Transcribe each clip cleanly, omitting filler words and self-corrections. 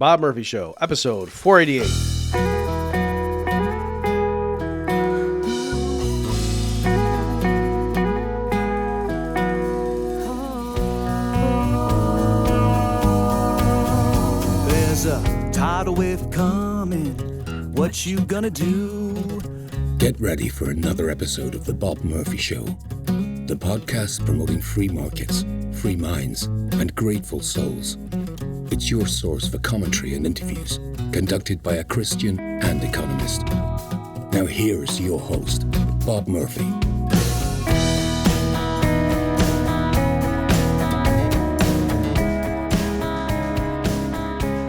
Bob Murphy Show, episode 488. There's a tidal wave coming. What you gonna do? Get ready for another episode of The Bob Murphy Show, the podcast promoting free markets, free minds, and grateful souls. It's your source for commentary and interviews, conducted by a Christian and economist. Now here's your host, Bob Murphy.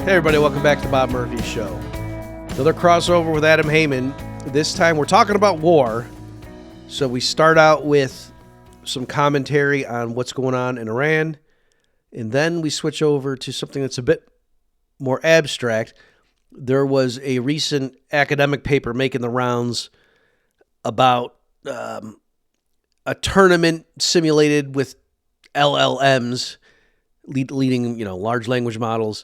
Hey everybody, welcome back to the Bob Murphy Show. Another crossover with Adam Heyman. This time we're talking about war. So we start out with some commentary on what's going on in Iran. And then we switch over to something that's a bit more abstract. There was a recent academic paper making the rounds about a tournament simulated with LLMs, leading, large language models,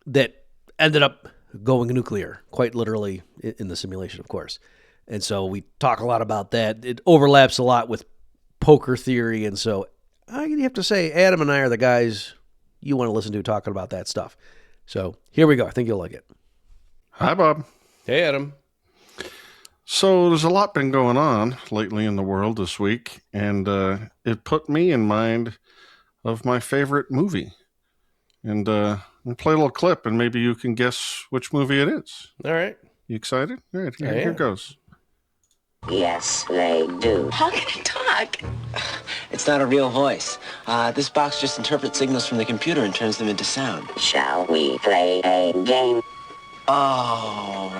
that ended up going nuclear, quite literally in the simulation, of course. And so we talk a lot about that. It overlaps a lot with poker theory, and so I have to say, Adam and I are the guys you want to listen to talking about that stuff. So here we go. I think you'll like it. Hi, Bob. Hey, Adam. So there's a lot been going on lately in the world this week, and it put me in mind of my favorite movie. And we'll play a little clip, and maybe you can guess which movie it is. All right. You excited? All right, here goes. Yes, they do. How can it talk? It's not a real voice. This box just interprets signals from the computer and turns them into sound. Shall we play a game? Oh.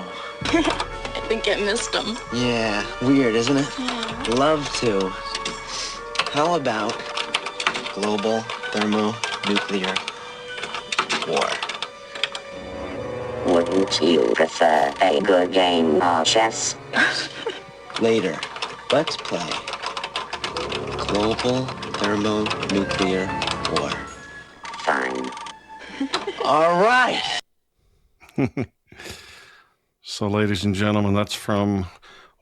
I think I missed him. Yeah, weird, isn't it? Yeah. Love to. How about global thermonuclear war? Wouldn't you prefer a good game of chess? Later, let's play global thermonuclear war. Fine. All right. So, ladies and gentlemen, that's from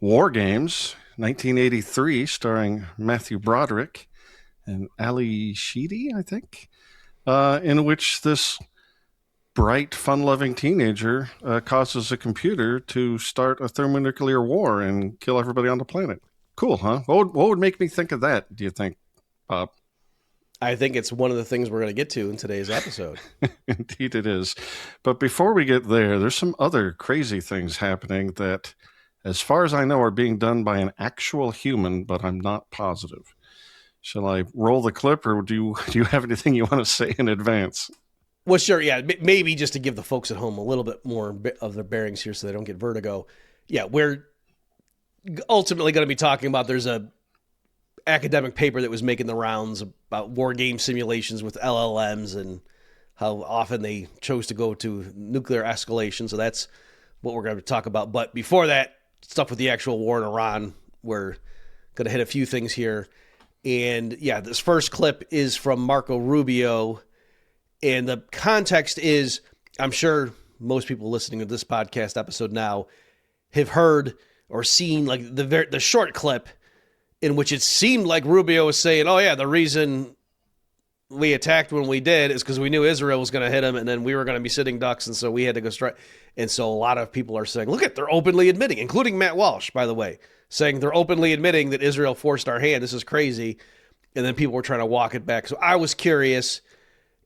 War Games, 1983, starring Matthew Broderick and Ali Sheedy, I think, in which this bright, fun-loving teenager causes a computer to start a thermonuclear war and kill everybody on the planet. Cool, huh? What would make me think of that, do you think, Bob? I think it's one of the things we're going to get to in today's episode. Indeed it is. But before we get there, there's some other crazy things happening that, as far as I know, are being done by an actual human, but I'm not positive. Shall I roll the clip, or do you have anything you want to say in advance? Well, sure, yeah. Maybe just to give the folks at home a little bit more of their bearings here so they don't get vertigo. Yeah, we're ultimately going to be talking about, there's a academic paper that was making the rounds about war game simulations with LLMs and how often they chose to go to nuclear escalation. So that's what we're going to talk about. But before that, stuff with the actual war in Iran, we're going to hit a few things here. And yeah, this first clip is from Marco Rubio. And the context is, I'm sure most people listening to this podcast episode now have heard or seen like the short clip in which it seemed like Rubio was saying, oh yeah, the reason we attacked when we did is because we knew Israel was going to hit them, and then we were going to be sitting ducks, and so we had to go straight. And so a lot of people are saying, look at, they're openly admitting, including Matt Walsh, by the way, saying they're openly admitting that Israel forced our hand. This is crazy. And then people were trying to walk it back. So I was curious.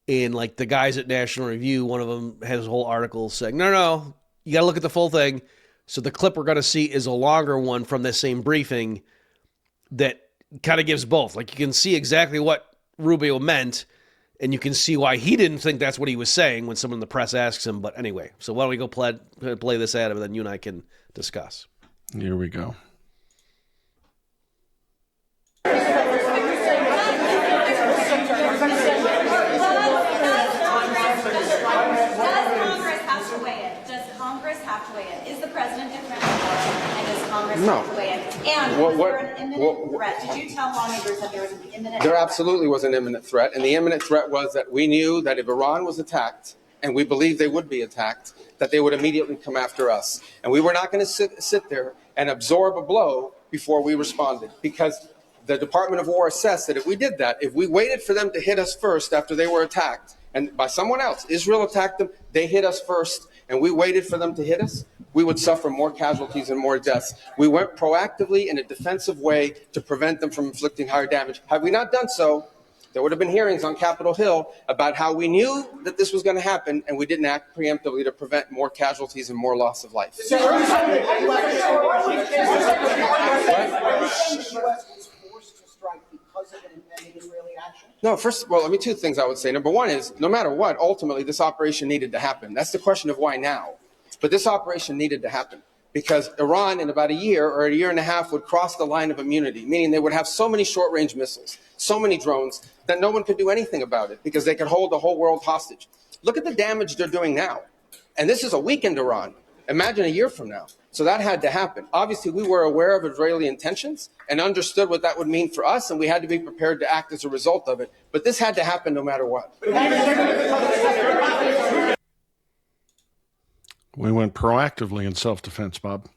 And like the guys at National Review, one of them has a whole article saying, no, you got to look at the full thing. So the clip we're going to see is a longer one from this same briefing that kind of gives both. Like you can see exactly what Rubio meant, and you can see why he didn't think that's what he was saying when someone in the press asks him. But anyway, so why don't we go play this ad, and then you and I can discuss. Here we go. No. And was there an imminent threat? Did you tell lawmakers that there was an imminent There threat? absolutely was an imminent threat, and the imminent threat was that we knew that if Iran was attacked, and we believed they would be attacked, that they would immediately come after us. And we were not going to sit there and absorb a blow before we responded, because the Department of War assessed that if we did that, if we waited for them to hit us first after they were attacked, and by someone else, Israel attacked them, they hit us first, and we waited for them to hit us, we would suffer more casualties and more deaths. We went proactively in a defensive way to prevent them from inflicting higher damage. Had we not done so, there would have been hearings on Capitol Hill about how we knew that this was going to happen, and we didn't act preemptively to prevent more casualties and more loss of life. No, well, I mean, two things I would say. Number one is, no matter what, ultimately this operation needed to happen. That's the question of why now. But this operation needed to happen because Iran in about a year or a year and a half would cross the line of immunity, meaning they would have so many short-range missiles, so many drones, that no one could do anything about it because they could hold the whole world hostage. Look at the damage they're doing now. And this is a weakened Iran. Imagine a year from now. So that had to happen. Obviously, we were aware of Israeli intentions and understood what that would mean for us, and we had to be prepared to act as a result of it. But this had to happen no matter what. We went proactively in self-defense, Bob.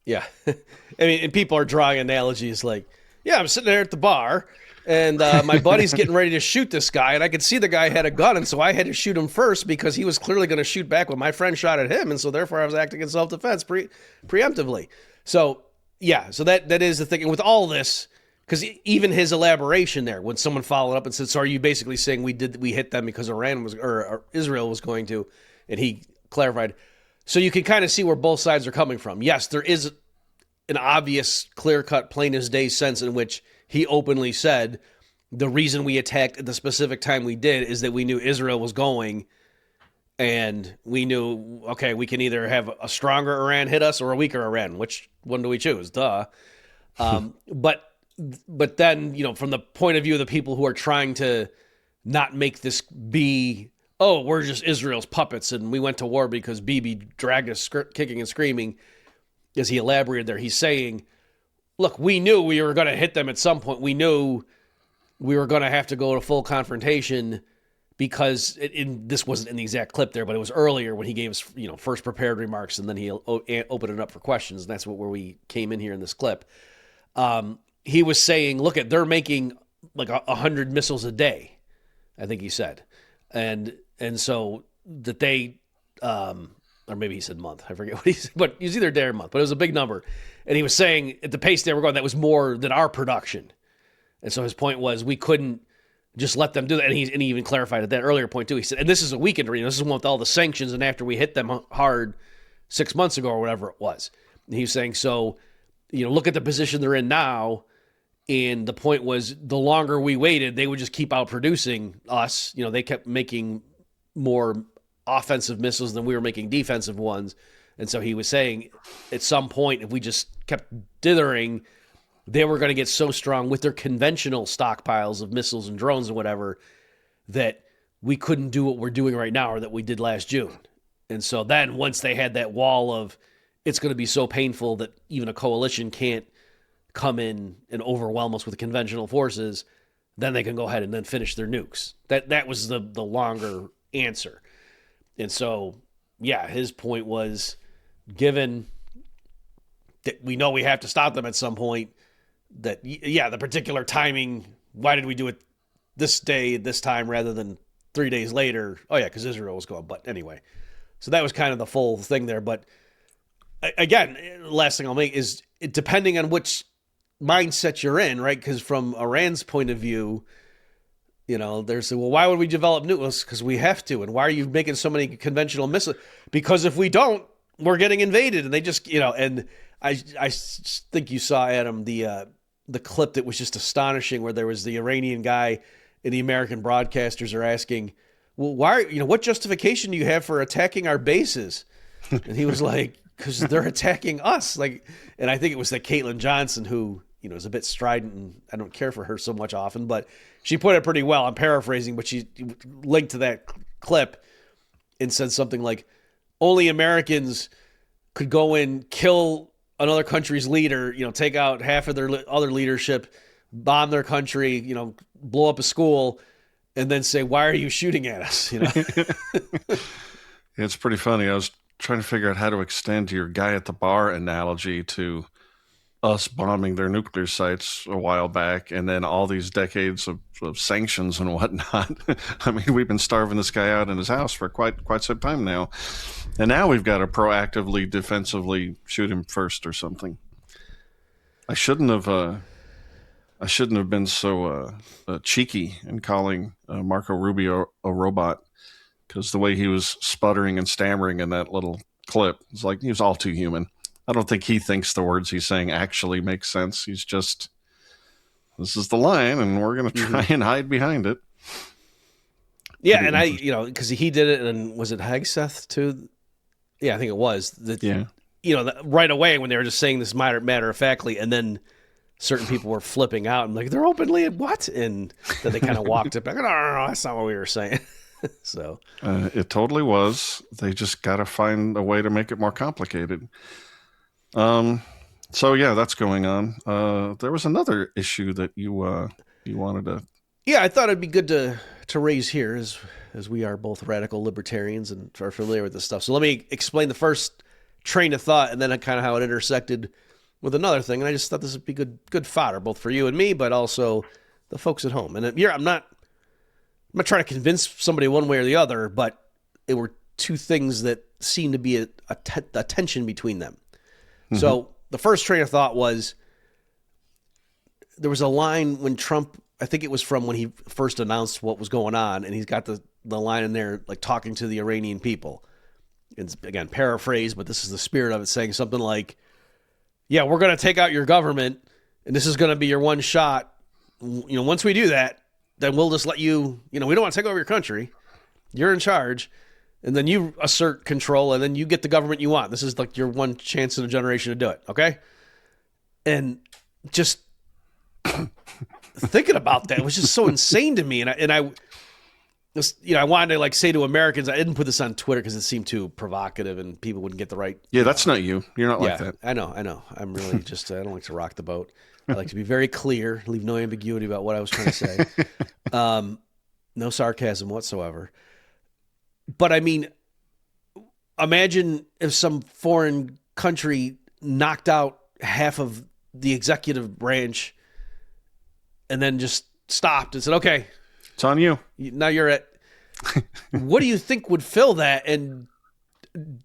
Yeah. I mean, and people are drawing analogies like, yeah, I'm sitting there at the bar, and my buddy's getting ready to shoot this guy, and I could see the guy had a gun, and so I had to shoot him first because he was clearly going to shoot back when my friend shot at him, and so therefore I was acting in self-defense preemptively. So, yeah, so that is the thing. And with all this, because even his elaboration there, when someone followed up and said, so are you basically saying we hit them because or Israel was going to, and he clarified. So you can kind of see where both sides are coming from. Yes, there is an obvious, clear-cut, plain-as-day sense in which he openly said the reason we attacked at the specific time we did is that we knew Israel was going, and we knew, okay, we can either have a stronger Iran hit us or a weaker Iran. Which one do we choose? Duh. But then, you know, from the point of view of the people who are trying to not make this be, oh, we're just Israel's puppets and we went to war because Bibi dragged us kicking and screaming, as he elaborated there, he's saying, look, we knew we were going to hit them at some point. We knew we were going to have to go to full confrontation because this wasn't in the exact clip there, but it was earlier when he gave us, you know, first prepared remarks, and then he opened it up for questions. And that's where we came in here in this clip. He was saying, look, they're making like 100 missiles a day, I think he said. And so that they, or maybe he said month, I forget what he said, but it was either day or month, but it was a big number. And he was saying at the pace they were going, that was more than our production. And so his point was we couldn't just let them do that. And he even clarified at that earlier point too. He said, and this is a weekend arena. This is one with all the sanctions. And after we hit them hard 6 months ago or whatever it was. And he was saying, so, you know, look at the position they're in now. And the point was the longer we waited, they would just keep out producing us. You know, they kept making more offensive missiles than we were making defensive ones. And so he was saying at some point, if we just kept dithering, they were going to get so strong with their conventional stockpiles of missiles and drones and whatever that we couldn't do what we're doing right now or that we did last June. And so then once they had that wall of it's going to be so painful that even a coalition can't come in and overwhelm us with conventional forces, then they can go ahead and then finish their nukes. That was the longer answer. And so, yeah, his point was, given that we know we have to stop them at some point, that, yeah, the particular timing, why did we do it this day, this time, rather than 3 days later? Oh, yeah, because Israel was going. But anyway, so that was kind of the full thing there. But again, the last thing I'll make is, depending on which mindset you're in, right? Because from Iran's point of view, you know, there's, well, why would we develop nukes? Because we have to. And why are you making so many conventional missiles? Because if we don't, we're getting invaded. And they just, you know, and I think you saw, Adam, the clip that was just astonishing, where there was the Iranian guy and the American broadcasters are asking, well, why, you know, what justification do you have for attacking our bases? And he was like, because they're attacking us. Like, and I think it was that Caitlin Johnson, who, you know, is a bit strident, and I don't care for her so much often, but she put it pretty well. I'm paraphrasing, but she linked to that clip and said something like, only Americans could go in, kill another country's leader, you know, take out half of their other leadership, bomb their country, you know, blow up a school, and then say, why are you shooting at us? You know? It's pretty funny. I was trying to figure out how to extend your guy at the bar analogy to us bombing their nuclear sites a while back, and then all these decades of sanctions and whatnot. I mean, we've been starving this guy out in his house for quite some time now, and now we've got to proactively, defensively shoot him first or something. I shouldn't have been so cheeky in calling Marco Rubio a robot, because the way he was sputtering and stammering in that little clip, it's like he was all too human. I don't think he thinks the words he's saying actually make sense. He's just, this is the line, and we're going to try and hide behind it. Yeah, and because he did it, and was it Hegseth too? Yeah, I think it was. Yeah. Right away when they were just saying this matter-of-factly, and then certain people were flipping out and like, they're openly at what? And then they kind of walked it back. No, that's not what we were saying. So it totally was. They just got to find a way to make it more complicated. So yeah, that's going on. There was another issue that you wanted to. Yeah, I thought it'd be good to raise here as we are both radical libertarians and are familiar with this stuff. So let me explain the first train of thought and then kind of how it intersected with another thing. And I just thought this would be good fodder, both for you and me, but also the folks at home. And I'm not trying to convince somebody one way or the other, but it were two things that seemed to be a tension between them. So the first train of thought was, there was a line when Trump, I think it was from when he first announced what was going on, and he's got the line in there like talking to the Iranian people. It's, again, paraphrase, but this is the spirit of it, saying something like, yeah, we're going to take out your government, and this is going to be your one shot. Once we do that, then we'll just let you, we don't want to take over your country. You're in charge. And then you assert control, and then you get the government you want. This is like your one chance in a generation to do it, okay? And just thinking about that was just so insane to me. And I wanted to like say to Americans, I didn't put this on Twitter because it seemed too provocative and people wouldn't get the right. Yeah, that's not you. You're not like that. I know. I'm really just, I don't like to rock the boat. I like to be very clear, leave no ambiguity about what I was trying to say. No sarcasm whatsoever. But I mean, imagine if some foreign country knocked out half of the executive branch and then just stopped and said, okay, it's on you. Now you're at, what do you think would fill that? And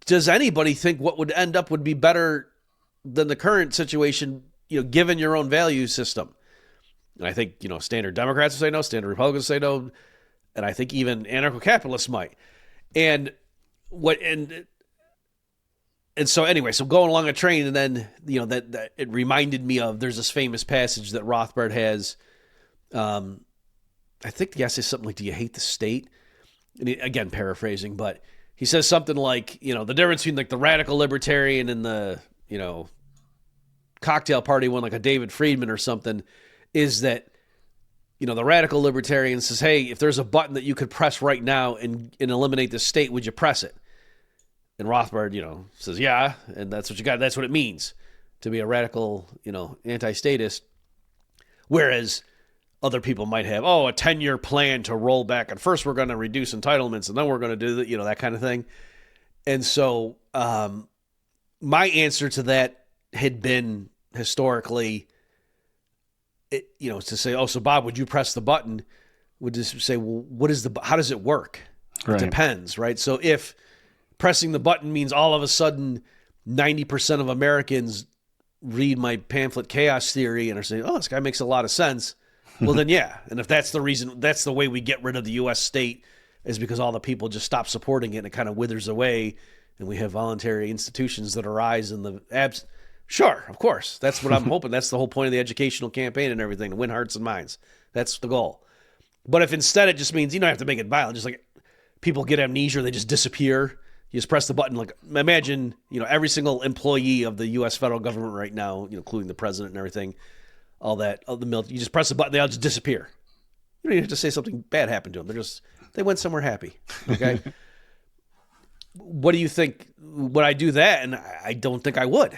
does anybody think what would end up would be better than the current situation, given your own value system? And I think, standard Democrats will say no, standard Republicans will say no. And I think even anarcho-capitalists might. And so anyway, so going along a train, and then that it reminded me of, there's this famous passage that Rothbard has. I think the essay is something like, "Do you hate the state?" And again, paraphrasing, but he says something like, the difference between like the radical libertarian and the cocktail party one, like a David Friedman or something, is that the radical libertarian says, hey, if there's a button that you could press right now and eliminate the state, would you press it? And Rothbard, says, yeah, and that's what you got. That's what it means to be a radical, anti-statist. Whereas other people might have, a 10-year plan to roll back. And first we're going to reduce entitlements, and then we're going to do that kind of thing. And so my answer to that had been historically, to say, so Bob, would you press the button? Would just say, well, how does it work? Right. It depends, right? So if pressing the button means all of a sudden 90% of Americans read my pamphlet Chaos Theory and are saying, this guy makes a lot of sense, well then yeah. And if that's the reason, that's the way we get rid of the U.S. state, is because all the people just stop supporting it and it kind of withers away, and we have voluntary institutions that arise in the absence. Sure, of course. That's what I'm hoping. That's the whole point of the educational campaign and everything, to win hearts and minds. That's the goal. But if instead it just means you don't have to make it violent, just like people get amnesia, they just disappear. You just press the button. Like, imagine, every single employee of the U.S. federal government right now, including the president and everything, all the military. You just press the button, they all just disappear. You don't even have to say something bad happened to them. They went somewhere happy. Okay. What do you think? Would I do that? And I don't think I would.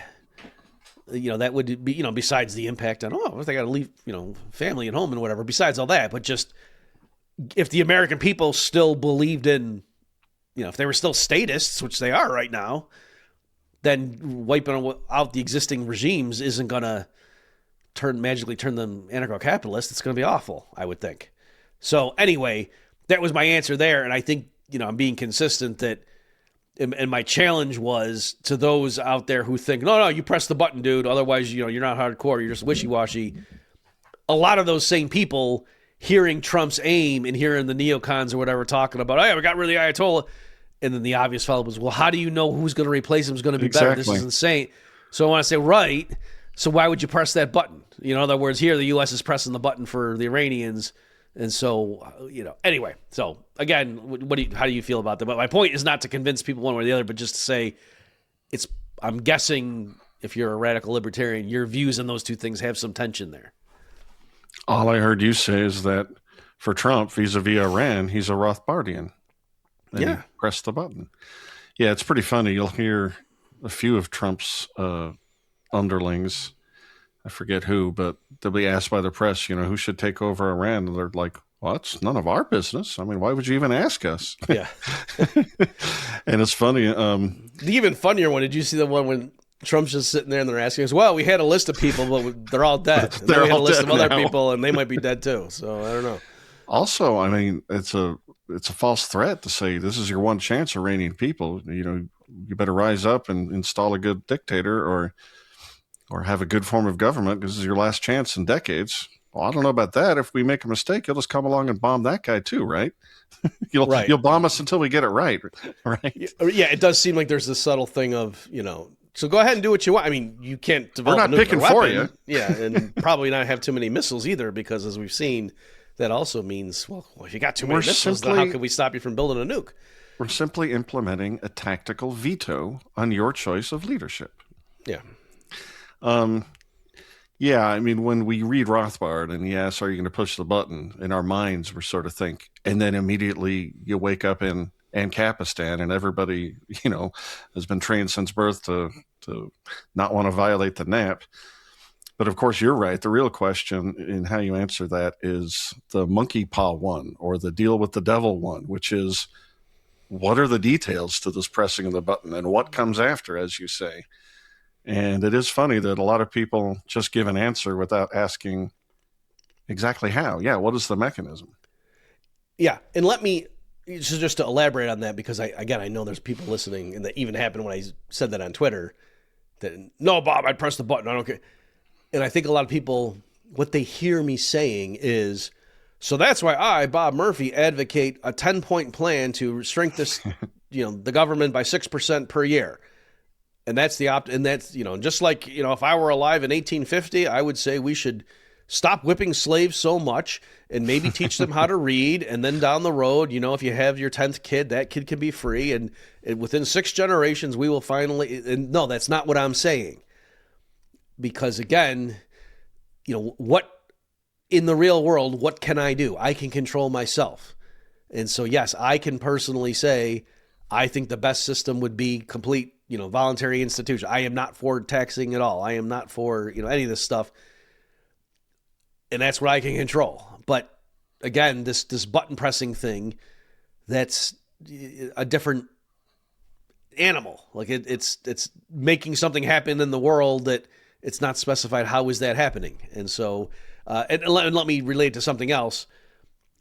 That would be, besides the impact on, if they got to leave, family and home and whatever, besides all that, but just if the American people still believed in, if they were still statists, which they are right now, then wiping out the existing regimes isn't going to magically turn them anarcho-capitalist. It's going to be awful, I would think. So anyway, that was my answer there. And I think, I'm being consistent that, and my challenge was to those out there who think, no, you press the button, dude. Otherwise, you're not hardcore. You're just wishy-washy. A lot of those same people hearing Trump's aim and hearing the neocons or whatever talking about, oh yeah, we got rid of the Ayatollah. And then the obvious follow-up was, well, how do you know who's going to replace him is going to be better? This is insane. So I want to say, right. So why would you press that button? In other words, here the U.S. is pressing the button for the Iranians. And so, anyway. So again, how do you feel about that? But my point is not to convince people one way or the other, but just to say I'm guessing if you're a radical libertarian, your views on those two things have some tension there. All I heard you say is that for Trump, vis-a-vis Iran, he's a Rothbardian. And he pressed the button. Yeah, it's pretty funny. You'll hear a few of Trump's underlings, I forget who, but they'll be asked by the press, who should take over Iran? And they're like, well, it's none of our business. I mean, why would you even ask us? Yeah. And it's funny. The even funnier one, did you see the one when Trump's just sitting there and they're asking us, well, we had a list of people, but they're all dead. And then we had a list of other people and they might be dead too. So I don't know. Also, I mean, it's a false threat to say this is your one chance, Iranian people. You better rise up and install a good dictator or have a good form of government because this is your last chance in decades. Well, I don't know about that. If we make a mistake, you'll just come along and bomb that guy too, right? You'll bomb us until we get it right, right? Yeah, it does seem like there's this subtle thing of, so go ahead and do what you want. I mean, you can't develop We're not a nuclear picking weapon. for you. Yeah, and probably not have too many missiles either because as we've seen, that also means, well if you got too many missiles, then how can we stop you from building a nuke? We're simply implementing a tactical veto on your choice of leadership. Yeah. Yeah, I mean, when we read Rothbard and he asks, are you going to push the button? In our minds, we sort of think, and then immediately you wake up in Ancapistan and everybody, has been trained since birth to not want to violate the NAP. But of course, you're right. The real question in how you answer that is the monkey paw one or the deal with the devil one, which is what are the details to this pressing of the button and what comes after, as you say. And it is funny that a lot of people just give an answer without asking exactly how. Yeah, what is the mechanism? Yeah, and just to elaborate on that, because I know there's people listening, and that even happened when I said that on Twitter, that, no, Bob, I'd press the button, I don't care. And I think a lot of people, what they hear me saying is, so that's why I, Bob Murphy, advocate a 10-point plan to shrink this, the government by 6% per year. And that's and that's, just like, if I were alive in 1850, I would say we should stop whipping slaves so much and maybe teach them how to read. And then down the road, if you have your 10th kid, that kid can be free. And within 6 generations, we will finally, and no, that's not what I'm saying. Because again, what in the real world, what can I do? I can control myself. And so, yes, I can personally say, I think the best system would be complete, voluntary institution. I am not for taxing at all. I am not for, any of this stuff. And that's what I can control. But again, this button pressing thing, that's a different animal. Like it's making something happen in the world that it's not specified how is that happening. And so, and let me relate to something else.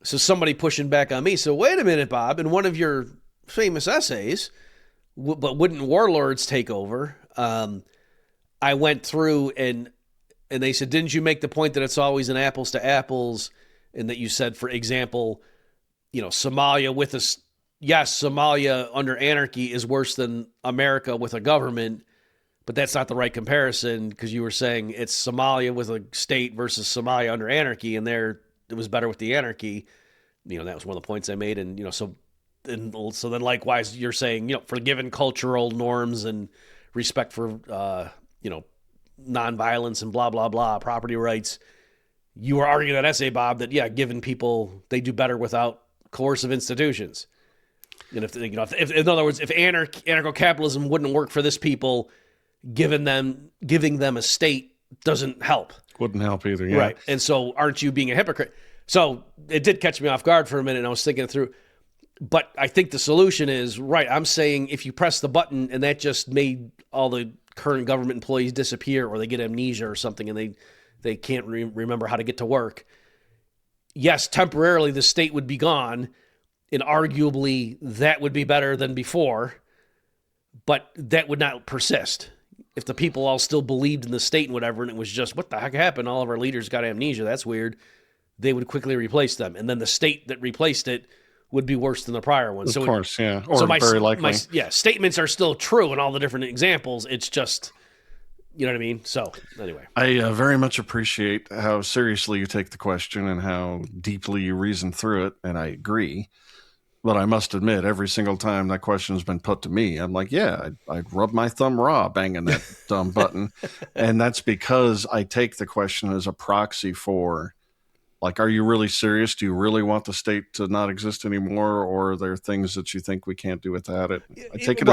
So somebody pushing back on me. So wait a minute, Bob, in one of your famous essays, but wouldn't warlords take over? I went through and they said, didn't you make the point that it's always an apples to apples? And that you said, for example, Somalia Somalia under anarchy is worse than America with a government, but that's not the right comparison because you were saying it's Somalia with a state versus Somalia under anarchy, and there it was better with the anarchy. That was one of the points I made, and so then likewise you're saying for given cultural norms and respect for nonviolence and blah blah blah property rights, you were arguing that essay, Bob, that given people they do better without coercive institutions. And if in other words, if anarcho-capitalism wouldn't work for this people, giving them a state doesn't help. Wouldn't help either, yeah. Right. And so aren't you being a hypocrite? So it did catch me off guard for a minute, and I was thinking it through. But I think the solution is, right, I'm saying if you press the button and that just made all the current government employees disappear or they get amnesia or something and they can't remember how to get to work, yes, temporarily the state would be gone, and arguably that would be better than before, but that would not persist. If the people all still believed in the state and whatever, and it was just, what the heck happened? All of our leaders got amnesia. That's weird. They would quickly replace them. And then the state that replaced it would be worse than the prior one. Of course, yeah. Or so very likely. Statements are still true in all the different examples. It's just, you know what I mean? So, anyway. I very much appreciate how seriously you take the question and how deeply you reason through it, and I agree. But I must admit, every single time that question has been put to me, I'm like, yeah, I'd rub my thumb raw banging that dumb button. And that's because I take the question as a proxy for, like, are you really serious? Do you really want the state to not exist anymore? Or are there things that you think we can't do without it? I take it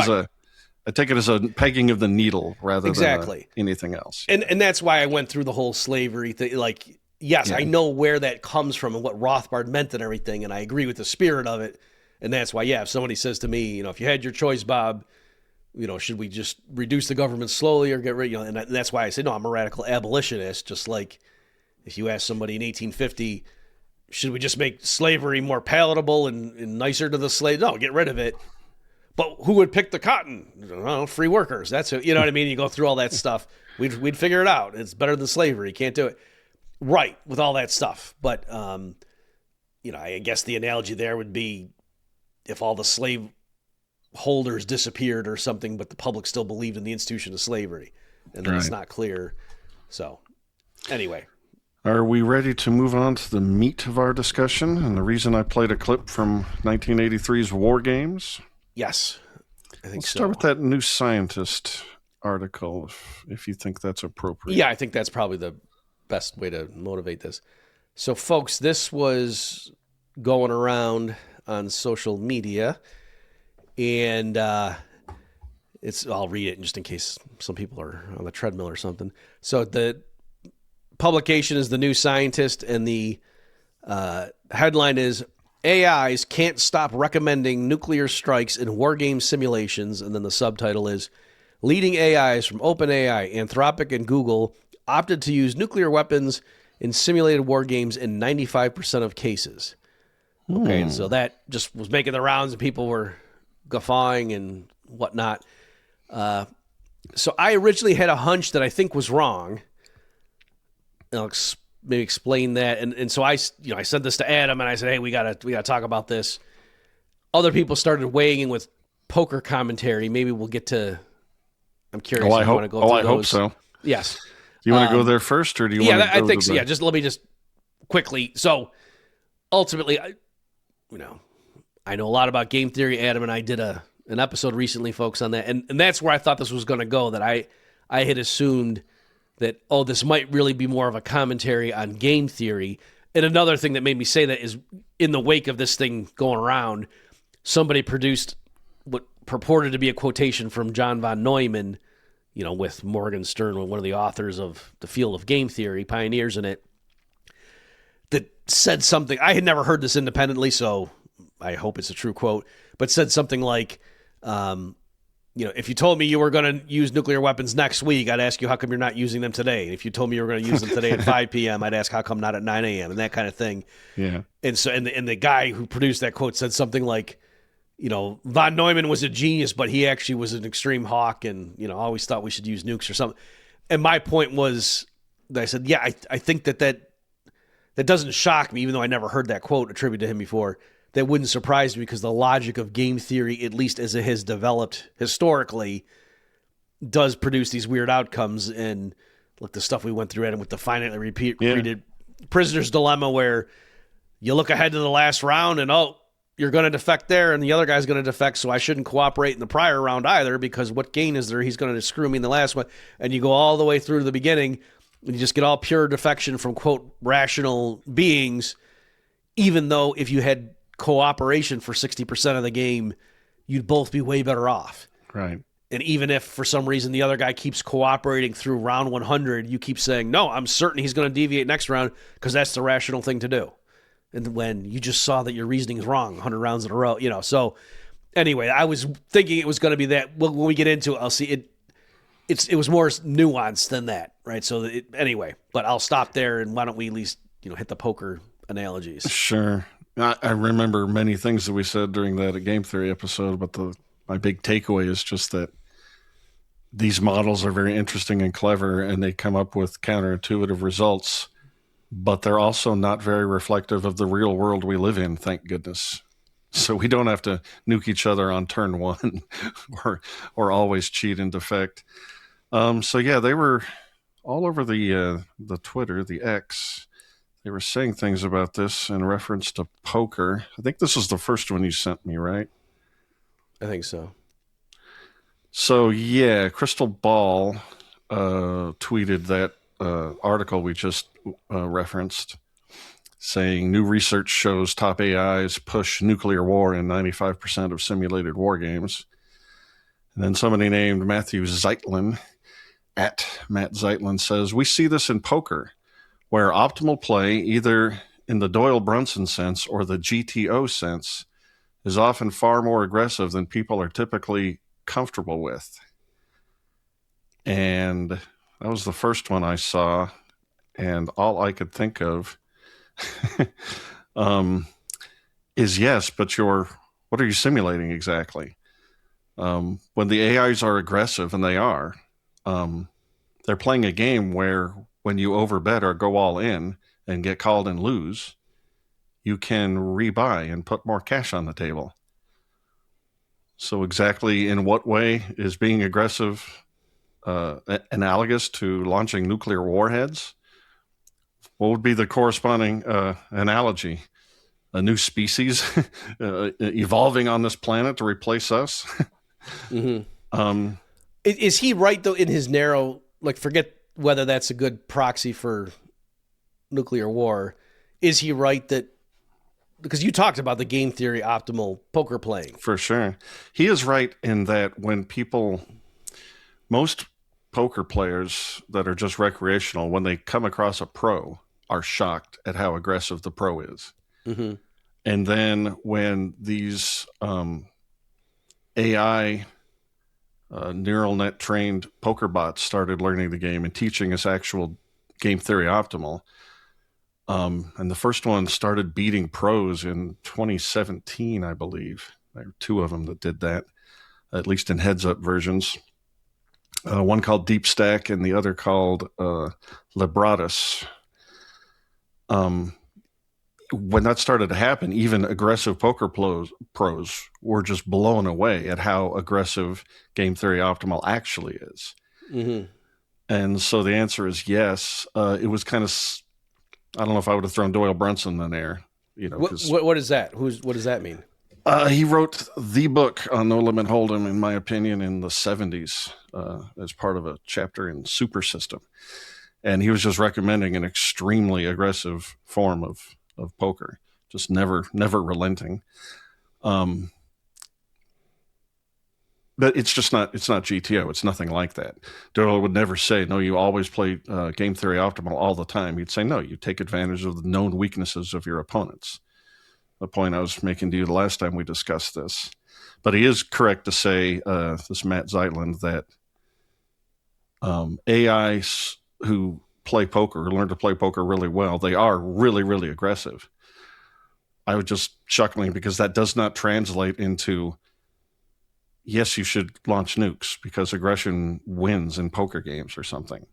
as a pegging of the needle rather than anything else. And that's why I went through the whole slavery thing. Like, yes, I know where that comes from and what Rothbard meant and everything. And I agree with the spirit of it. And that's why, if somebody says to me, if you had your choice, Bob, should we just reduce the government slowly or get rid, and that's why I say, no, I'm a radical abolitionist. Just like if you ask somebody in 1850, should we just make slavery more palatable and nicer to the slave? No, get rid of it. But who would pick the cotton? I don't know, free workers. That's who, you know what I mean? You go through all that stuff. We'd figure it out. It's better than slavery. You can't do it. Right, with all that stuff. But, I guess the analogy there would be, if all the slave holders disappeared or something, but the public still believed in the institution of slavery, and then it's not clear. So anyway. Are we ready to move on to the meat of our discussion? And the reason I played a clip from 1983's War Games? Yes, I think Let's start with that New Scientist article, if you think that's appropriate. Yeah, I think that's probably the best way to motivate this. So, folks, this was going around on social media, and I'll read it just in case some people are on the treadmill or something. So the publication is The New Scientist, and the headline is, AIs can't stop recommending nuclear strikes in war game simulations, and then the subtitle is, leading AIs from OpenAI, Anthropic, and Google opted to use nuclear weapons in simulated war games in 95% of cases. Okay, and so that just was making the rounds, and people were guffawing and whatnot. So I originally had a hunch that I think was wrong. And I'll maybe explain that. And so I sent this to Adam, and I said, hey, we gotta talk about this. Other people started weighing in with poker commentary. Maybe we'll get to. I'm curious. I hope so. Yes. Do you want to go there first, or do you want to go I think so. Yeah, just let me just quickly. So ultimately, I know a lot about game theory. Adam and I did an episode recently, folks, on that. And that's where I thought this was going to go, that I had assumed that, this might really be more of a commentary on game theory. And another thing that made me say that is, in the wake of this thing going around, somebody produced what purported to be a quotation from John von Neumann, with Morgan Stern, one of the authors of the field of game theory, pioneers in it, that said something. I had never heard this independently, so I hope it's a true quote, but said something like, if you told me you were going to use nuclear weapons next week, I'd ask you how come you're not using them today. And if you told me you were going to use them today at 5 p.m., I'd ask how come not at 9 a.m. and that kind of thing. Yeah. And so, and the guy who produced that quote said something like, von Neumann was a genius, but he actually was an extreme hawk and, always thought we should use nukes or something. And my point was that I said, I think that doesn't shock me, even though I never heard that quote attributed to him before. That wouldn't surprise me, because the logic of game theory, at least as it has developed historically, does produce these weird outcomes. And look, the stuff we went through, Adam, with the finitely repeated prisoner's dilemma, where you look ahead to the last round and, you're going to defect there, and the other guy's going to defect, so I shouldn't cooperate in the prior round either, because what gain is there? He's going to screw me in the last one. And you go all the way through to the beginning, and you just get all pure defection from, quote, rational beings, even though if you had cooperation for 60% of the game, you'd both be way better off. Right. And even if for some reason the other guy keeps cooperating through round 100, you keep saying, no, I'm certain he's going to deviate next round, because that's the rational thing to do. and when you just saw that your reasoning is wrong 100 rounds in a row, So anyway, I was thinking it was going to be that. Well, when we get into it, I'll see it. It was more nuanced than that, right? So anyway, but I'll stop there, and why don't we at least hit the poker analogies? Sure. I remember many things that we said during that game theory episode, but my big takeaway is just that these models are very interesting and clever, and they come up with counterintuitive results, but they're also not very reflective of the real world we live in, thank goodness. So we don't have to nuke each other on turn one or always cheat and defect. So yeah, they were all over the Twitter, the X. They were saying things about this in reference to poker. I think this was the first one you sent me, right? I think so. So yeah, Crystal Ball tweeted that article we just referenced, saying new research shows top AIs push nuclear war in 95% of simulated war games. And then somebody named Matthew Zeitlin, at Matt Zeitlin, says, we see this in poker, where optimal play, either in the Doyle Brunson sense or the GTO sense, is often far more aggressive than people are typically comfortable with. And that was the first one I saw, and all I could think of is yes, but what are you simulating exactly? When the AIs are aggressive, and they are, they're playing a game where when you overbet or go all in and get called and lose, you can rebuy and put more cash on the table. So exactly in what way is being aggressive analogous to launching nuclear warheads? What would be the corresponding analogy? A new species evolving on this planet to replace us? Mm-hmm. Is he right, though, in his narrow, forget whether that's a good proxy for nuclear war. Is he right that, because you talked about the game theory optimal poker playing. For sure. He is right in that most poker players that are just recreational, when they come across a pro, are shocked at how aggressive the pro is. Mm-hmm. And then when these AI neural net trained poker bots started learning the game and teaching us actual game theory optimal, and the first one started beating pros in 2017, I believe. There were two of them that did that, at least in heads-up versions. One called Deep Stack and the other called Libratus. When that started to happen, even aggressive poker pros were just blown away at how aggressive game theory optimal actually is. Mm-hmm. And so the answer is yes. It was kind of, I don't know if I would have thrown Doyle Brunson in there. What is that? What does that mean? He wrote the book on No Limit Hold'em, in my opinion, in the 70s as part of a chapter in Super System. And he was just recommending an extremely aggressive form of poker, just never relenting. But it's not GTO. It's nothing like that. Doyle would never say, no, you always play game theory optimal all the time. He'd say, no, you take advantage of the known weaknesses of your opponents. The point I was making to you the last time we discussed this. But he is correct to say, this Matt Zeitlin, that AIs who play poker, learn to play poker really well, they are really, really aggressive. I was just chuckling because that does not translate into, yes, you should launch nukes because aggression wins in poker games or something.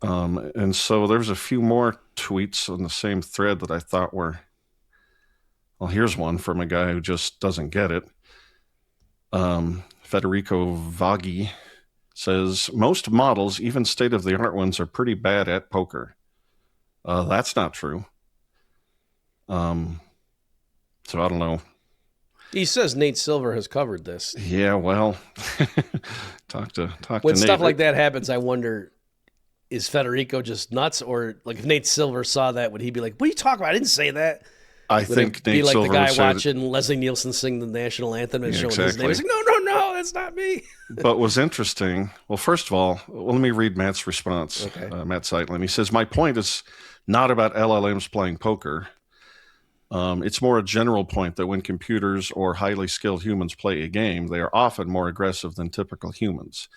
And so there's a few more tweets on the same thread that I thought were, well, here's one from a guy who just doesn't get it. Federico Vaghi says, most models, even state-of-the-art ones, are pretty bad at poker. That's not true. So I don't know. He says Nate Silver has covered this. Yeah, well, talk to when Nate. Stuff like that happens, I wonder, is Federico just nuts? Or if Nate Silver saw that, would he be like, what are you talking about? I didn't say that. I Would think it be Nate like Silver the guy would say that- watching Leslie Nielsen sing the national anthem and Yeah, showing his name? He's exactly. like, no, that's not me. But was interesting. Well, first of all, let me read Matt's response. Okay. Matt Zeitlin. He says, "My point is not about LLMs playing poker. It's more a general point that when computers or highly skilled humans play a game, they are often more aggressive than typical humans.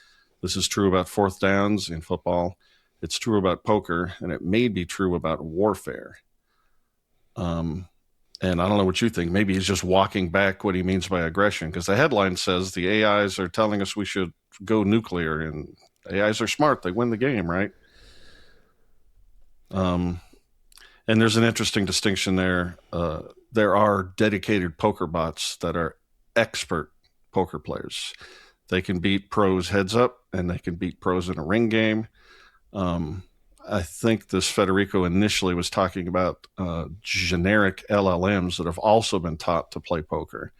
This is true about fourth downs in football. It's true about poker, and it may be true about warfare." And I don't know what you think. Maybe he's just walking back what he means by aggression, because the headline says the AIs are telling us we should go nuclear, and AIs are smart. They win the game, right? And there's an interesting distinction there. There are dedicated poker bots that are expert poker players. They can beat pros heads up, and they can beat pros in a ring game. I think this Federico initially was talking about generic LLMs that have also been taught to play poker.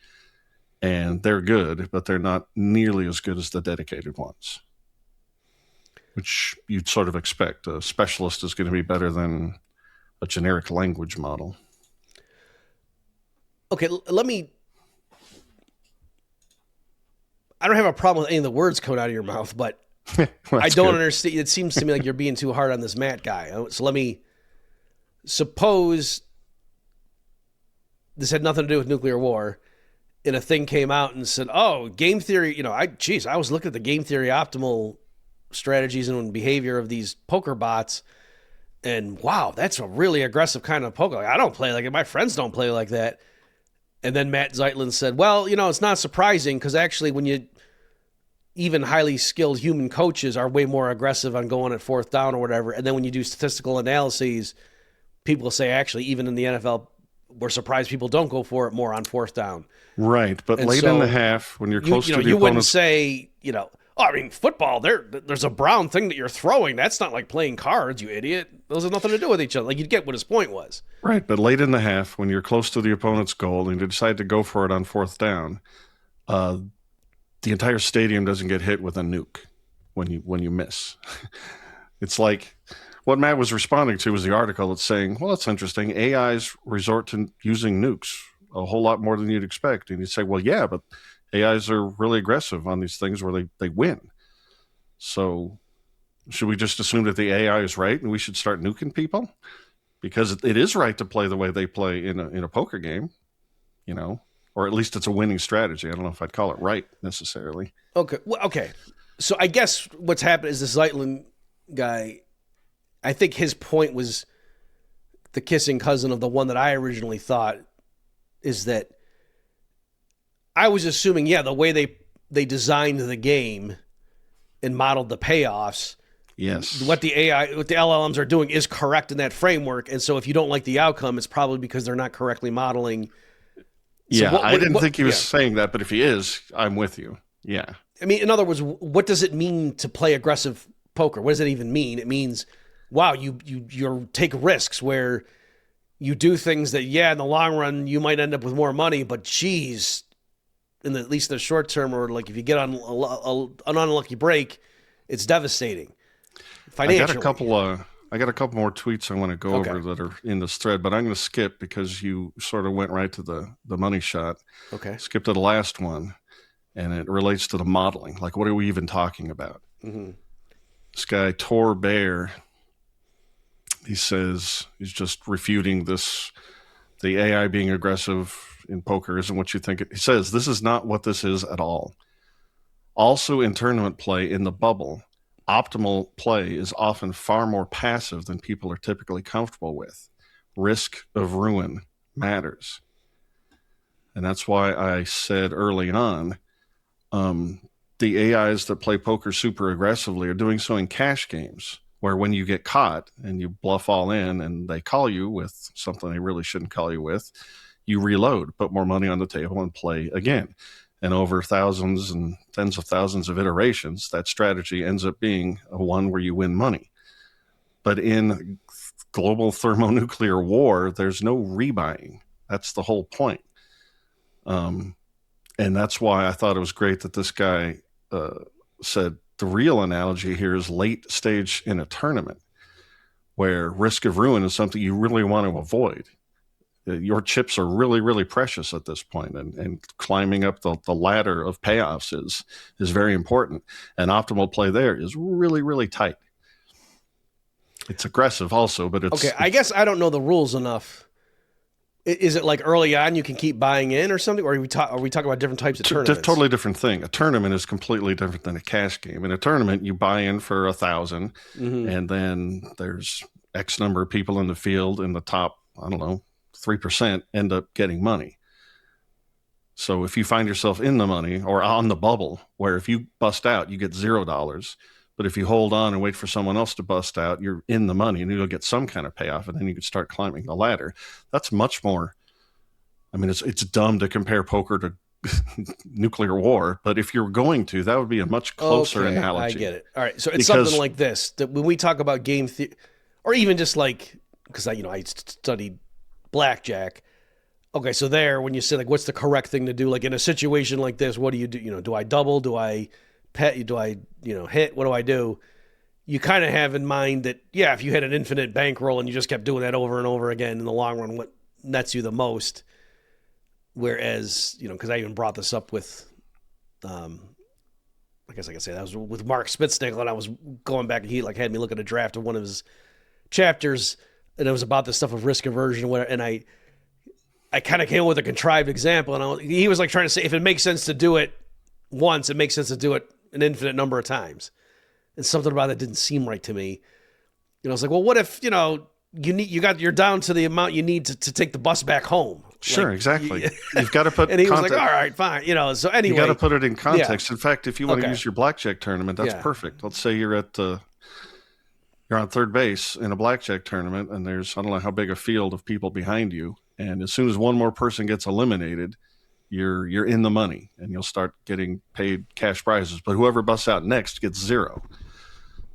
And they're good, but they're not nearly as good as the dedicated ones, which you'd sort of expect. A specialist is going to be better than a generic language model. Okay, let me. I don't have a problem with any of the words coming out of your mouth, but I don't understand. It seems to me like you're being too hard on this Matt guy. So let me suppose this had nothing to do with nuclear war, and a thing came out and said, "Oh, game theory." I was looking at the game theory optimal strategies and behavior of these poker bots, and wow, that's a really aggressive kind of poker. Like, I don't play like it. My friends don't play like that. And then Matt Zeitlin said, "Well, it's not surprising because actually, even highly skilled human coaches are way more aggressive on going at fourth down or whatever. And then when you do statistical analyses, people say actually, even in the NFL, we're surprised people don't go for it more on fourth down." Right, but And late so in the half, when you're close to the you wouldn't opponent's... say, football, there's a brown thing that you're throwing. That's not like playing cards, you idiot. Those have nothing to do with each other. Like, you'd get what his point was. Right, but late in the half, when you're close to the opponent's goal and you decide to go for it on fourth down, the entire stadium doesn't get hit with a nuke when you miss. It's like what Matt was responding to was the article that's saying, well, that's interesting. AIs resort to using nukes a whole lot more than you'd expect. And you say, well, yeah, but AIs are really aggressive on these things where they win. So should we just assume that the AI is right and we should start nuking people? Because it is right to play the way they play in a poker game, or at least it's a winning strategy. I don't know if I'd call it right necessarily. Okay. Well, okay. So I guess what's happened is this Zeitlin guy, I think his point was the kissing cousin of the one that I originally thought, is that I was assuming, the way they designed the game and modeled the payoffs, yes, what the LLMs are doing is correct in that framework. And so if you don't like the outcome, it's probably because they're not correctly modeling. So I didn't think he was saying that, but if he is, I'm with you. Yeah. I mean, in other words, what does it mean to play aggressive poker? What does it even mean? It means, wow, you take risks where you do things that, in the long run, you might end up with more money, but geez, at least in the short term, or like if you get on an unlucky break, it's devastating financially. I got a couple more tweets I want to go over that are in this thread, but I'm going to skip because you sort of went right to the money shot. Okay. Skip to the last one, and it relates to the modeling. Like, what are we even talking about? Mm-hmm. This guy, Tor Bear, he says he's just refuting this. The AI being aggressive in poker isn't what you think. He says this is not what this is at all. Also, in tournament play in the bubble, optimal play is often far more passive than people are typically comfortable with. Risk of ruin matters. And that's why I said early on, the AIs that play poker super aggressively are doing so in cash games, where when you get caught and you bluff all in and they call you with something they really shouldn't call you with, you reload, put more money on the table, and play again. And over thousands and tens of thousands of iterations, that strategy ends up being a one where you win money. But in global thermonuclear war, there's no rebuying. That's the whole point. And that's why I thought it was great that this guy said the real analogy here is late stage in a tournament, where risk of ruin is something you really want to avoid. your chips are really, really precious at this point, and climbing up the ladder of payoffs is very important. And optimal play there is really, really tight. It's aggressive also, but it's okay. I guess I don't know the rules enough. Is it like early on you can keep buying in or something, or are we talking about different types of tournaments? Totally different thing. A tournament is completely different than a cash game. In a tournament, you buy in for 1,000, and then there's X number of people in the field, and the top, I don't know, 3% end up getting money. So if you find yourself in the money or on the bubble, where if you bust out, you get $0. But if you hold on and wait for someone else to bust out, you're in the money and you'll get some kind of payoff, and then you can start climbing the ladder. That's much more. I mean, it's dumb to compare poker to nuclear war, but if you're going to, that would be a much closer analogy. I get it. All right, so it's something like this, that when we talk about game theory, or even just like, because I studied blackjack. Okay, so there, when you say like, what's the correct thing to do? Like in a situation like this, what do you do? Do I double? Do I pet? Do I hit? What do I do? You kind of have in mind that, yeah, if you had an infinite bankroll and you just kept doing that over and over again, in the long run, what nets you the most? Whereas, because I even brought this up with, I guess I could say that was with Mark Spitznagel, and I was going back and he had me look at a draft of one of his chapters, and it was about this stuff of risk aversion, and I kind of came up with a contrived example, and he was like trying to say, if it makes sense to do it once, it makes sense to do it an infinite number of times. And something about that didn't seem right to me. I was like, well, what if, you're down to the amount you need to take the bus back home? Sure, exactly. You've got to put and he context. was like, all right, fine. So anyway. You got to put it in context. Yeah. In fact, if you want to Okay. use your blackjack tournament, that's perfect. Let's say you're on third base in a blackjack tournament, and there's, I don't know how big a field of people behind you. And as soon as one more person gets eliminated, you're in the money, and you'll start getting paid cash prizes. But whoever busts out next gets 0.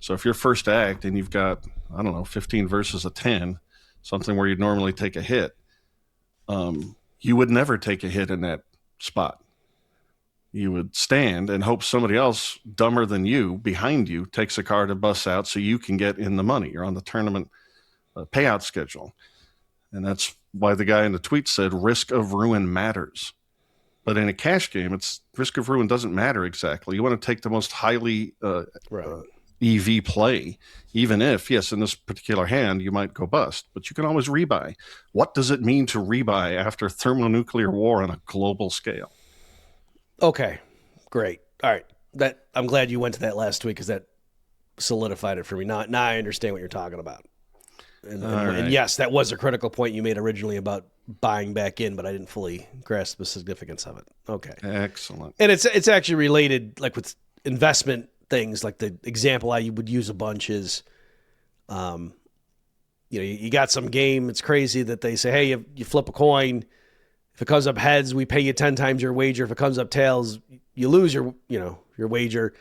So if you're first to act and you've got, I don't know, 15 versus a 10, something where you'd normally take a hit, you would never take a hit in that spot. You would stand and hope somebody else dumber than you behind you takes a card and busts out so you can get in the money. You're on the tournament payout schedule. And that's why the guy in the tweet said risk of ruin matters. But in a cash game, it's risk of ruin doesn't matter exactly. You want to take the most highly EV play, even if, yes, in this particular hand, you might go bust, but you can always rebuy. What does it mean to rebuy after thermonuclear war on a global scale? Okay, great. All right. I'm glad you went to that last week because that solidified it for me. Now I understand what you're talking about. And yes, that was a critical point you made originally about buying back in, but I didn't fully grasp the significance of it. Okay. Excellent. And it's actually related, like with investment things. Like the example I would use a bunch is, you got some game. It's crazy that they say, hey, you flip a coin. If it comes up heads, we pay you 10 times your wager. If it comes up tails, you lose your wager.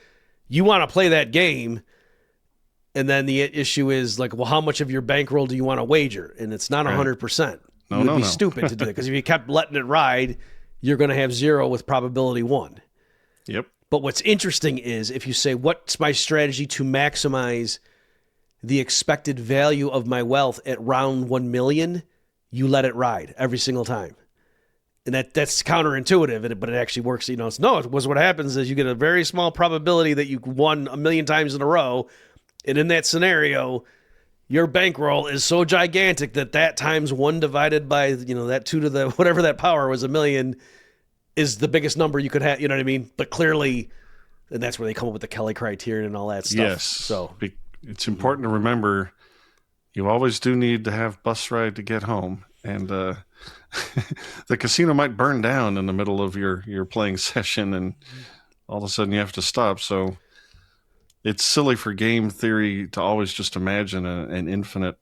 You want to play that game. And then the issue is like, well, how much of your bankroll do you want to wager? And it's not 100%. You would be stupid to do it because if you kept letting it ride, you're going to have 0 with probability 1. Yep. But what's interesting is if you say, what's my strategy to maximize the expected value of my wealth at round 1 million, you let it ride every single time. And that's counterintuitive, but it actually works. It was what happens is you get a very small probability that you won 1 million times in a row. And in that scenario, your bankroll is so gigantic that times 1 divided by, that 2 to the whatever that power was, 1 million, is the biggest number you could have. You know what I mean? But clearly, and that's where they come up with the Kelly criterion and all that stuff. Yes. So it's important to remember you always do need to have bus ride to get home. And the casino might burn down in the middle of your playing session, and all of a sudden you have to stop. So it's silly for game theory to always just imagine an infinite.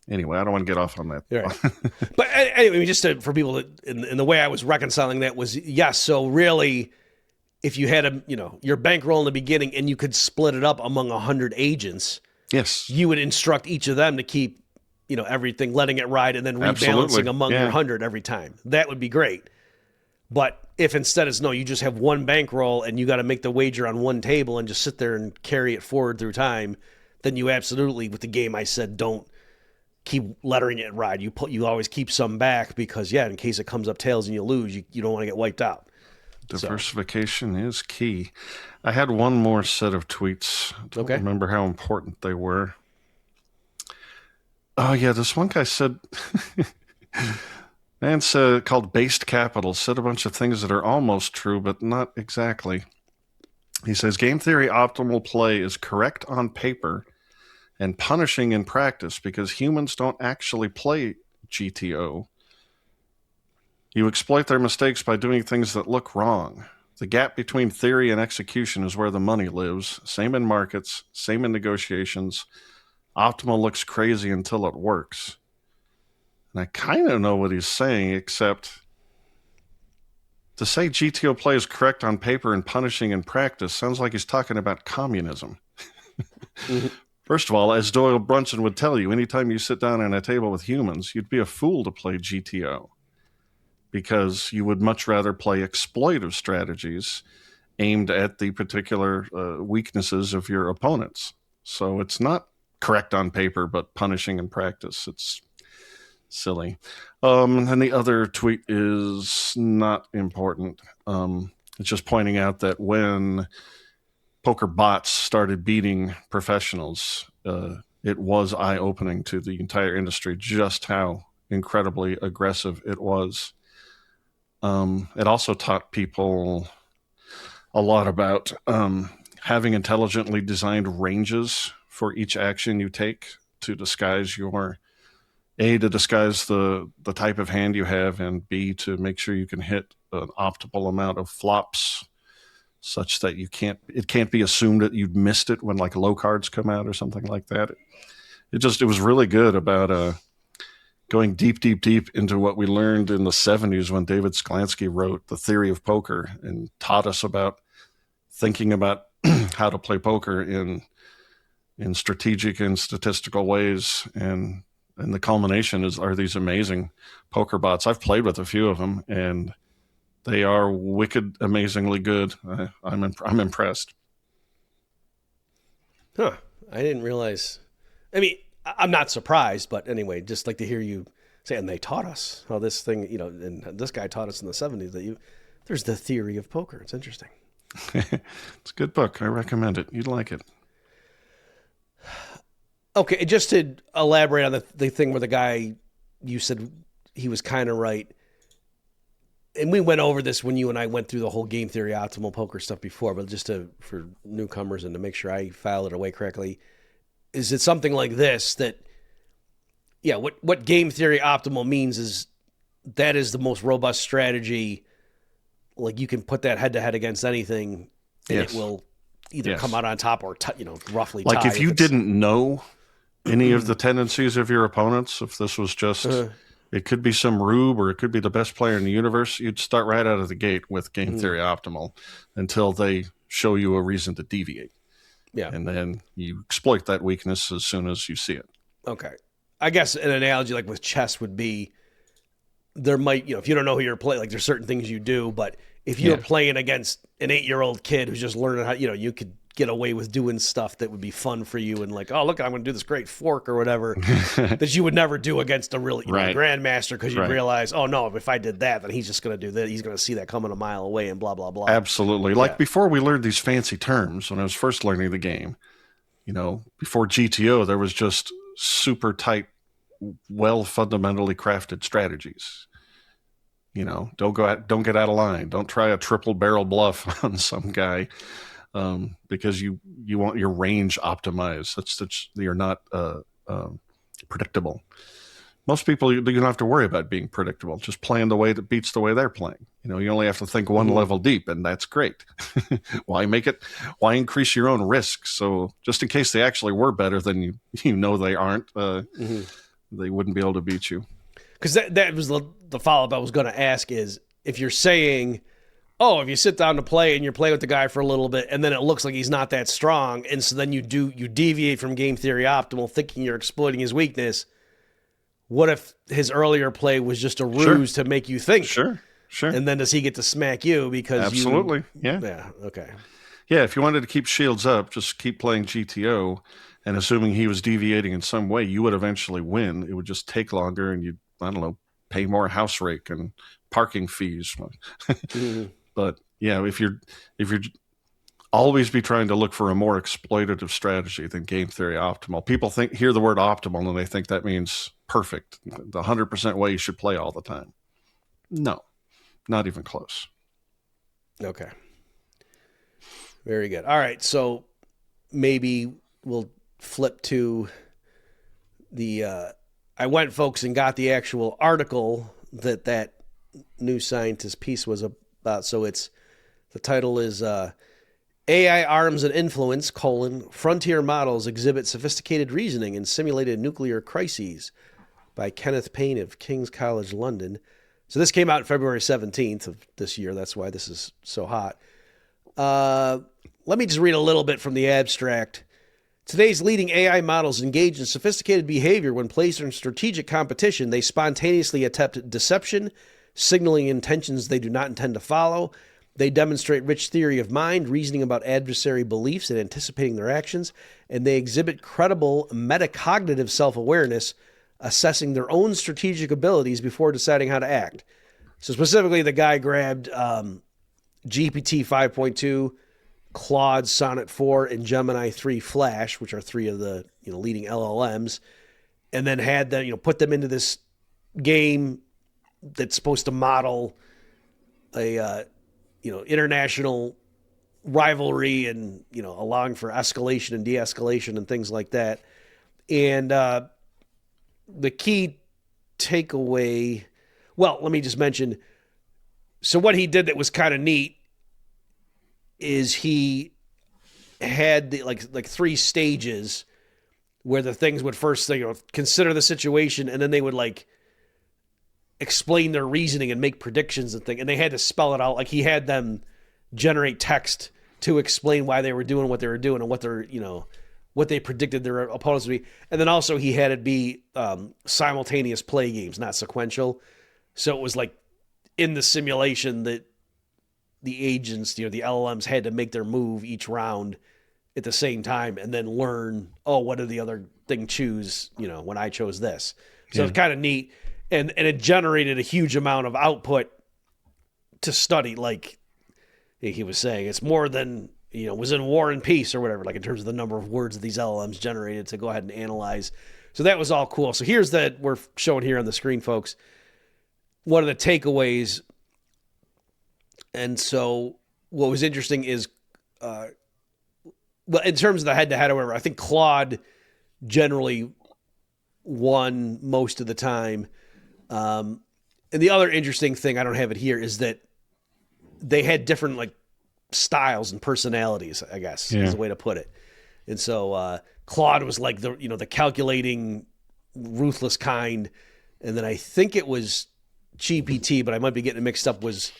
Anyway, I don't want to get off on that. Right. But anyway, just for people that, in the way I was reconciling that was, yes. So really, if you had your bankroll in the beginning and you could split it up among 100 agents, yes, you would instruct each of them to keep, everything, letting it ride, and then rebalancing Absolutely. among your 100 every time. That would be great. But if instead it's you just have one bankroll and you got to make the wager on one table and just sit there and carry it forward through time, then you absolutely, with the game I said, don't keep letting it ride. You always keep some back because in case it comes up tails and you lose, you don't want to get wiped out. Diversification is key. I had one more set of tweets. I don't remember how important they were. Oh yeah, this one guy said, man said, called Based Capital, said a bunch of things that are almost true, but not exactly. He says, game theory optimal play is correct on paper and punishing in practice because humans don't actually play GTO. You exploit their mistakes by doing things that look wrong. The gap between theory and execution is where the money lives. Same in markets, same in negotiations. Optimal looks crazy until it works. And I kind of know what he's saying, except to say GTO play is correct on paper and punishing in practice sounds like he's talking about communism. First of all, as Doyle Brunson would tell you, anytime you sit down at a table with humans, you'd be a fool to play GTO because you would much rather play exploitive strategies aimed at the particular weaknesses of your opponents. So it's not correct on paper, but punishing in practice. It's silly. And the other tweet is not important. It's just pointing out that when poker bots started beating professionals, it was eye-opening to the entire industry just how incredibly aggressive it was. It also taught people a lot about having intelligently designed ranges for each action you take to disguise your to disguise the type of hand you have, and B, to make sure you can hit an optimal amount of flops such that it can't be assumed that you'd missed it when like low cards come out or something like that. It was really good about going deep into what we learned in the 70s when David Sklansky wrote The Theory of Poker and taught us about thinking about how to play poker in strategic and statistical ways. And the culmination are these amazing poker bots. I've played with a few of them, and they are wicked, amazingly good. I'm impressed. Huh. I didn't realize. I mean, I'm not surprised, but anyway, just like to hear you say, and they taught us how this thing, and this guy taught us in the 70s that there's the theory of poker. It's interesting. It's a good book. I recommend it. You'd like it. Okay, just to elaborate on the thing where the guy, you said he was kind of right. And we went over this when you and I went through the whole game theory optimal poker stuff before, but just for newcomers and to make sure I filed it away correctly, is it something like this that, what game theory optimal means is that is the most robust strategy. Like you can put that head to head against anything and it will either come out on top or, roughly tie. Like if you didn't know any of the tendencies of your opponents, if this was just, it could be some rube or it could be the best player in the universe, you'd start right out of the gate with game theory optimal until they show you a reason to deviate. Yeah. And then you exploit that weakness as soon as you see it. Okay. I guess an analogy like with chess would be there might, if you don't know who you're playing, like there's certain things you do, but if you're playing against an 8-year-old kid who's just learning how, you could get away with doing stuff that would be fun for you and like, oh, look, I'm going to do this great fork or whatever that you would never do against a really grandmaster because you realize, oh, no, if I did that, then he's just going to do that. He's going to see that coming a mile away and blah, blah, blah. Absolutely. Like before we learned these fancy terms, when I was first learning the game, before GTO, there was just super tight, well fundamentally crafted strategies. Don't get out of line. Don't try a triple barrel bluff on some guy. Because you want your range optimized. You're not predictable. Most people, you don't have to worry about being predictable. Just playing the way that beats the way they're playing. You only have to think one level deep, and that's great. Why increase your own risk? So just in case they actually were better than they aren't, they wouldn't be able to beat you. Because that was the follow-up I was going to ask is, if you're saying, oh, if you sit down to play and you're playing with the guy for a little bit and then it looks like he's not that strong, and so then you deviate from game theory optimal thinking you're exploiting his weakness, what if his earlier play was just a ruse to make you think? Sure. And then does he get to smack you because Absolutely. Yeah, okay. Yeah, if you wanted to keep shields up, just keep playing GTO And assuming he was deviating in some way, you would eventually win. It would just take longer, and you'd, I don't know, pay more house rake and parking fees. But yeah, if you're always be trying to look for a more exploitative strategy than game theory optimal. People hear the word optimal and they think that means perfect, the 100% way you should play all the time. No, not even close. Okay. Very good. All right, so maybe we'll flip to the I went, folks, and got the actual article that New Scientist piece was about. So the title is AI Arms and Influence, Frontier Models Exhibit Sophisticated Reasoning in Simulated Nuclear Crises by Kenneth Payne of King's College London. So this came out February 17th of this year. That's why this is so hot. Let me just read a little bit from the abstract. Today's leading AI models engage in sophisticated behavior when placed in strategic competition. They spontaneously attempt deception, signaling intentions they do not intend to follow. They demonstrate rich theory of mind, reasoning about adversary beliefs and anticipating their actions, and they exhibit credible metacognitive self-awareness, assessing their own strategic abilities before deciding how to act. So specifically, the guy grabbed GPT 5.2, Claude Sonnet 4, and Gemini 3 Flash, which are three of the leading LLMs, and then had them put them into this game that's supposed to model a international rivalry and allowing for escalation and de-escalation and things like that. And the key takeaway, well, let me just mention. So what he did that was kind of neat is he had the like three stages where the things would first consider the situation, and then they would explain their reasoning and make predictions and things, and they had to spell it out. Like he had them generate text to explain why they were doing what they were doing and what they're what they predicted their opponents would be. And then also he had it be simultaneous play games, not sequential. So it was like in the simulation that the agents, the LLMs had to make their move each round at the same time and then learn, what did the other thing choose, when I chose this. So it's kind of neat. And it generated a huge amount of output to study. Like he was saying, it's more than, was in War and Peace or whatever, like in terms of the number of words that these LLMs generated to go ahead and analyze. So that was all cool. So here's that we're showing here on the screen, folks. One of the takeaways. And so what was interesting is, well, in terms of the head-to-head, however, I think Claude generally won most of the time. And the other interesting thing, I don't have it here, is that they had different styles and personalities, I guess, is the way to put it. And so Claude was like the calculating, ruthless kind. And then I think it was GPT, but I might be getting it mixed up, was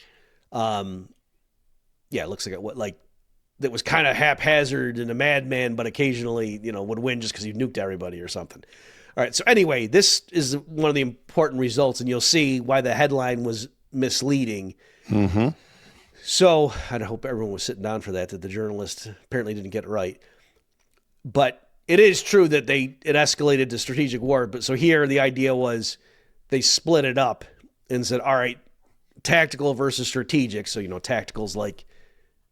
it looks like that was kind of haphazard and a madman, but occasionally, would win just because he nuked everybody or something. All right. So anyway, this is one of the important results, and you'll see why the headline was misleading. Mm-hmm. So I hope everyone was sitting down for that the journalist apparently didn't get it right. But it is true that it escalated to strategic war. But so here the idea was they split it up and said, all right, tactical versus strategic. So, tactical's like,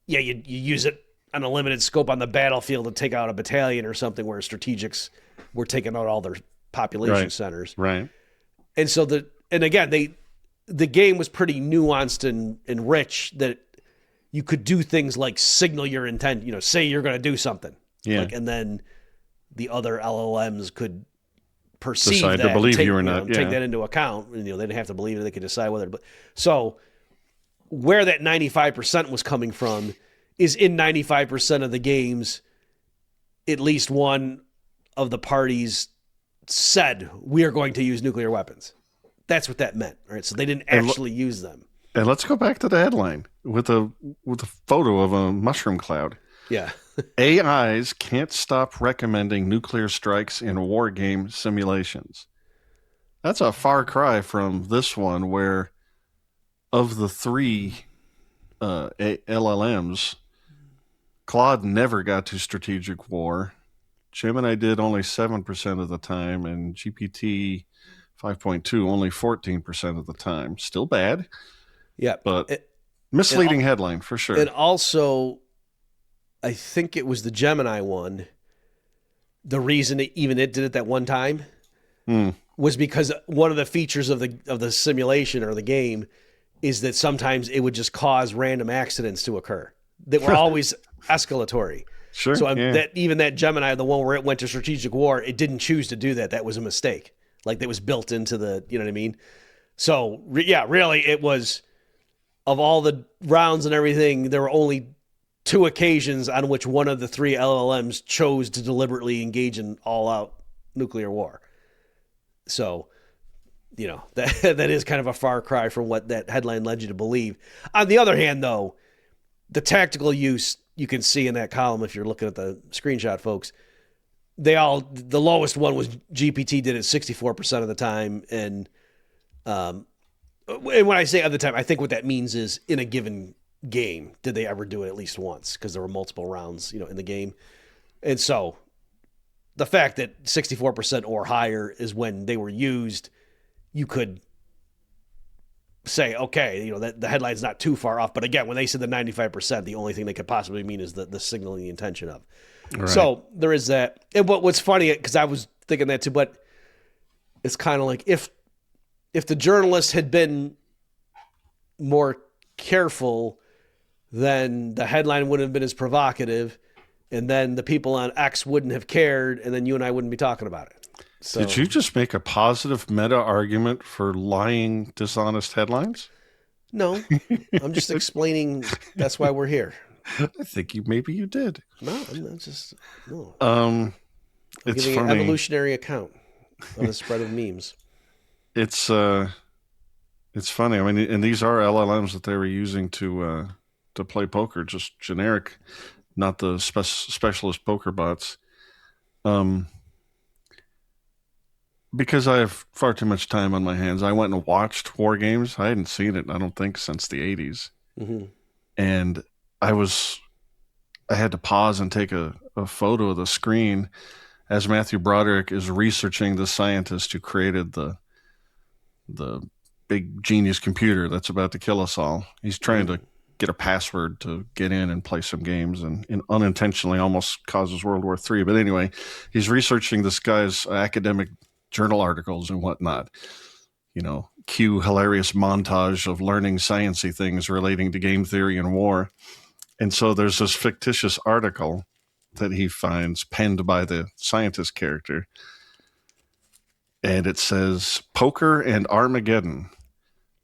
you use it on a limited scope on the battlefield to take out a battalion or something, where strategics were taking out all their population centers. Right. And so the game was pretty nuanced and rich, that you could do things like signal your intent, say you're going to do something. Yeah. And then the other LLMs could perceive decide that, to believe you or not. take that into account. And, they didn't have to believe it. They could decide whether. But so where that 95% was coming from is in 95% of the games, at least one of the parties said, we are going to use nuclear weapons. That's what that meant. Right. So they didn't actually use them. And let's go back to the headline with a photo of a mushroom cloud. Yeah. AIs can't stop recommending nuclear strikes in war game simulations. That's a far cry from this one, where of the three LLMs, Claude never got to strategic war. Gemini did only 7% of the time, and GPT 5.2 only 14% of the time. Still bad, Yeah. but misleading headline for sure. And also, I think it was the Gemini one. The reason it did it that one time was because one of the features of the simulation or the game is that sometimes it would just cause random accidents to occur that were always escalatory. Sure. So that Gemini, the one where it went to strategic war, it didn't choose to do that. That was a mistake. Like that was built into the, you know what I mean? So really it was, of all the rounds and everything, there were only 2 occasions on which one of the 3 LLMs chose to deliberately engage in all-out nuclear war. So, that is kind of a far cry from what that headline led you to believe. On the other hand, though, the tactical use you can see in that column if you're looking at the screenshot, folks. The lowest one was GPT did it 64% of the time, and when I say of the time, I think what that means is in a given game, did they ever do it at least once? Because there were multiple rounds, in the game. And so the fact that 64% or higher is when they were used, you could say, okay, that the headline's not too far off. But again, when they said the 95%, the only thing they could possibly mean is the signaling the intention of. Right. So there is that. And what's funny, because I was thinking that too, but it's kind of like if the journalist had been more careful, then the headline wouldn't have been as provocative, and then the people on X wouldn't have cared, and then you and I wouldn't be talking about it. So, did you just make a positive meta argument for lying, dishonest headlines? No, I'm just explaining that's why we're here. I think maybe you did. No, I'm not just no. I'm giving funny. An evolutionary account of the spread of memes. It's funny. I mean, and these are LLMs that they were using to play poker, just generic, not the specialist poker bots. Because I have far too much time on my hands, I went and watched War Games. I hadn't seen it, I don't think, since the 80s. Mm-hmm. And I had to pause and take a photo of the screen as Matthew Broderick is researching the scientist who created the big genius computer that's about to kill us all. He's trying to get a password to get in and play some games, and unintentionally almost causes World War III. But anyway, he's researching this guy's academic journal articles and whatnot. Cue hilarious montage of learning sciencey things relating to game theory and war. And so there's this fictitious article that he finds penned by the scientist character. And it says, "Poker and Armageddon,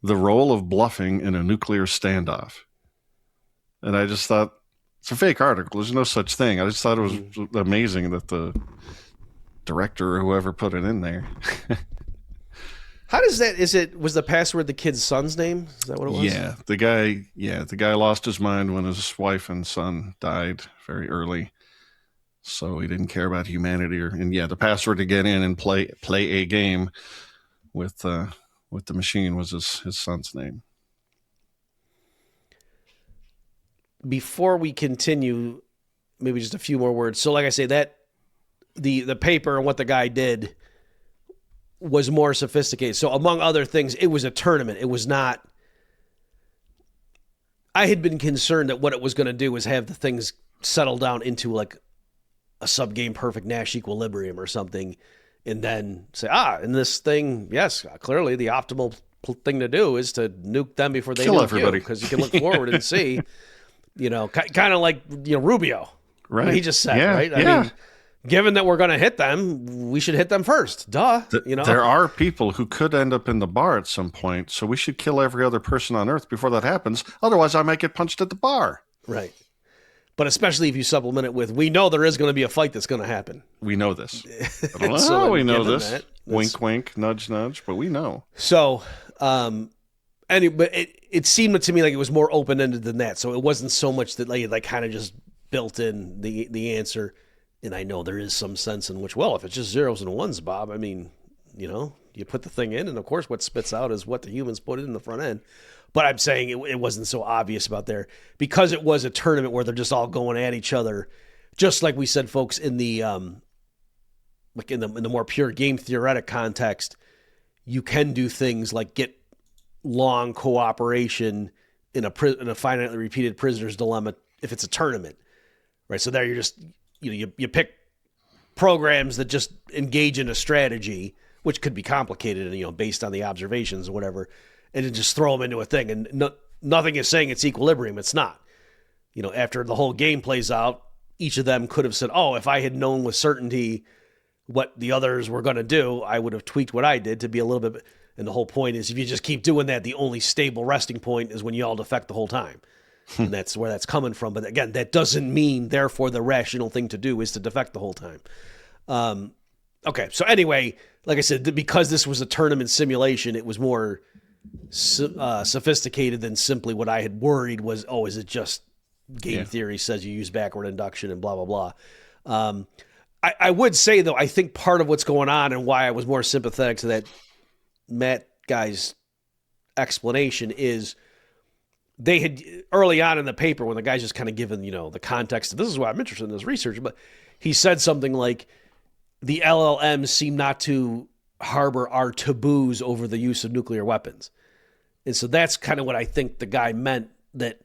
the role of bluffing in a nuclear standoff." And I just thought, it's a fake article. There's no such thing. I just thought it was amazing that the director or whoever put it in there. How does that, was the password the kid's son's name? Is that what it was? Yeah, the guy lost his mind when his wife and son died very early. So he didn't care about humanity the password to get in and play a game with the machine was his son's name. Before we continue, maybe just a few more words. So like I say, that the paper and what the guy did was more sophisticated. So among other things, it was a tournament. It was not, I had been concerned that what it was going to do was have the things settle down into like a sub-game perfect Nash equilibrium or something, and then say, in this thing, yes, clearly the optimal thing to do is to nuke them before they kill nuke everybody. you, because you can look forward and see, kind of like Rubio. Right. What he just said, yeah, right? Yeah. I mean, given that we're going to hit them, we should hit them first. Duh. There are people who could end up in the bar at some point, so we should kill every other person on Earth before that happens. Otherwise, I might get punched at the bar. Right. But especially if you supplement it with, we know there is going to be a fight that's going to happen. We know this. I don't know So how we know given this. Wink, wink, nudge, nudge, but we know. So, but it seemed to me like it was more open-ended than that. So it wasn't so much that like kind of just built in the answer. And I know there is some sense in which, well, if it's just zeros and ones, Bob, I mean, you put the thing in, and of course what spits out is what the humans put in the front end. But I'm saying it wasn't so obvious about there, because it was a tournament where they're just all going at each other. Just like we said, folks, in the like in the more pure game theoretic context, you can do things like get long cooperation in a finitely repeated prisoner's dilemma if it's a tournament, right? So there you're just, you pick programs that just engage in a strategy, which could be complicated and, based on the observations or whatever, and then just throw them into a thing. And nothing is saying it's equilibrium. It's not. After the whole game plays out, each of them could have said, oh, if I had known with certainty what the others were going to do, I would have tweaked what I did to be a little bit. And the whole point is, if you just keep doing that, the only stable resting point is when you all defect the whole time. And that's where that's coming from. But again, that doesn't mean, therefore, the rational thing to do is to defect the whole time. Okay, so anyway, like I said, because this was a tournament simulation, it was more sophisticated than simply what I had worried was, oh, is it just game theory says you use backward induction and blah, blah, blah. I would say, though, I think part of what's going on and why I was more sympathetic to that Matt guy's explanation is they had early on in the paper when the guy's just kind of given, the context of this is why I'm interested in this research, but he said something like the LLMs seem not to harbor our taboos over the use of nuclear weapons. And so that's kind of what I think the guy meant that,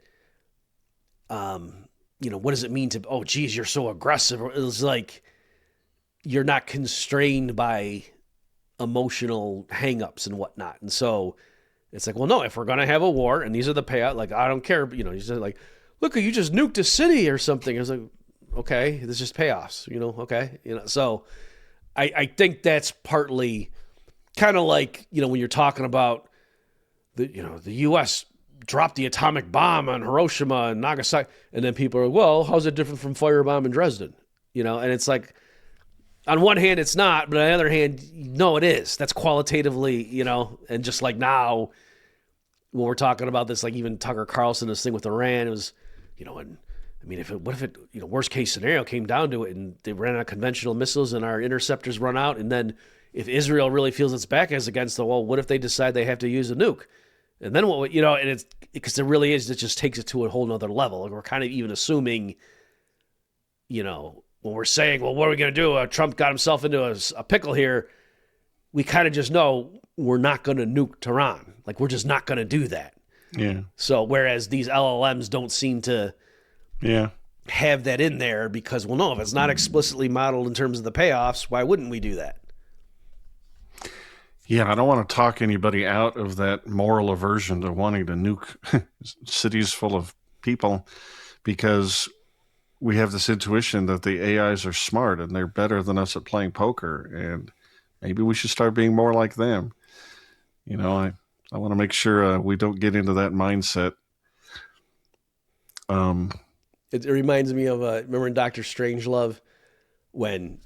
what does it mean to, oh, geez, you're so aggressive? It was like, you're not constrained by emotional hangups and whatnot. And so it's like, well, no, if we're going to have a war and these are the payout, like, I don't care. You said like, look, you just nuked a city or something. I was like, okay, this is just payoffs, okay. So I think that's partly kind of like, when you're talking about the U.S. dropped the atomic bomb on Hiroshima and Nagasaki. And then people are, well, how's it different from firebomb in Dresden? And it's like, on one hand, it's not, but on the other hand, no, it is. That's qualitatively, and just like now, when we're talking about this, like even Tucker Carlson, this thing with Iran, it was, and I mean, what if it, worst case scenario came down to it and they ran out of conventional missiles and our interceptors run out. And then if Israel really feels its back is against the wall, what if they decide they have to use a nuke? And then what, and it's because there really is, it just takes it to a whole nother level. Like we're kind of even assuming, when we're saying, well, what are we going to do? Trump got himself into a pickle here. We kind of just know we're not going to nuke Tehran. Like, we're just not going to do that. Yeah. So, whereas these LLMs don't seem to have that in there because, well, no, if it's not explicitly modeled in terms of the payoffs, why wouldn't we do that? Yeah, I don't want to talk anybody out of that moral aversion to wanting to nuke cities full of people because we have this intuition that the AIs are smart and they're better than us at playing poker, and maybe we should start being more like them. I want to make sure we don't get into that mindset. It reminds me of remember in Dr. Strangelove when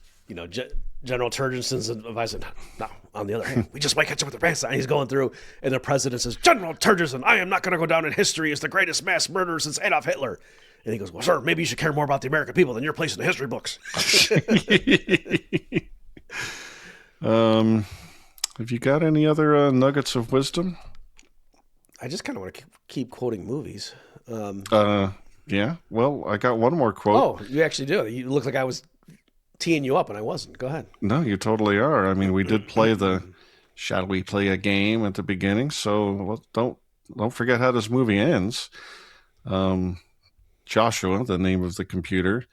General Turgenson's advising, no, on the other hand, we just might catch up with the president. And he's going through, and the president says, General Turgenson, I am not going to go down in history as the greatest mass murderer since Adolf Hitler. And he goes, well, sir, maybe you should care more about the American people than your place in the history books. Have you got any other nuggets of wisdom? I just kind of want to keep quoting movies. Yeah. Well, I got one more quote. Oh, you actually do. You look like I was teeing you up, and I wasn't. Go ahead. No, you totally are. I mean, we did play the "Shall we play a game" at the beginning, so don't forget how this movie ends. Joshua, the name of the computer,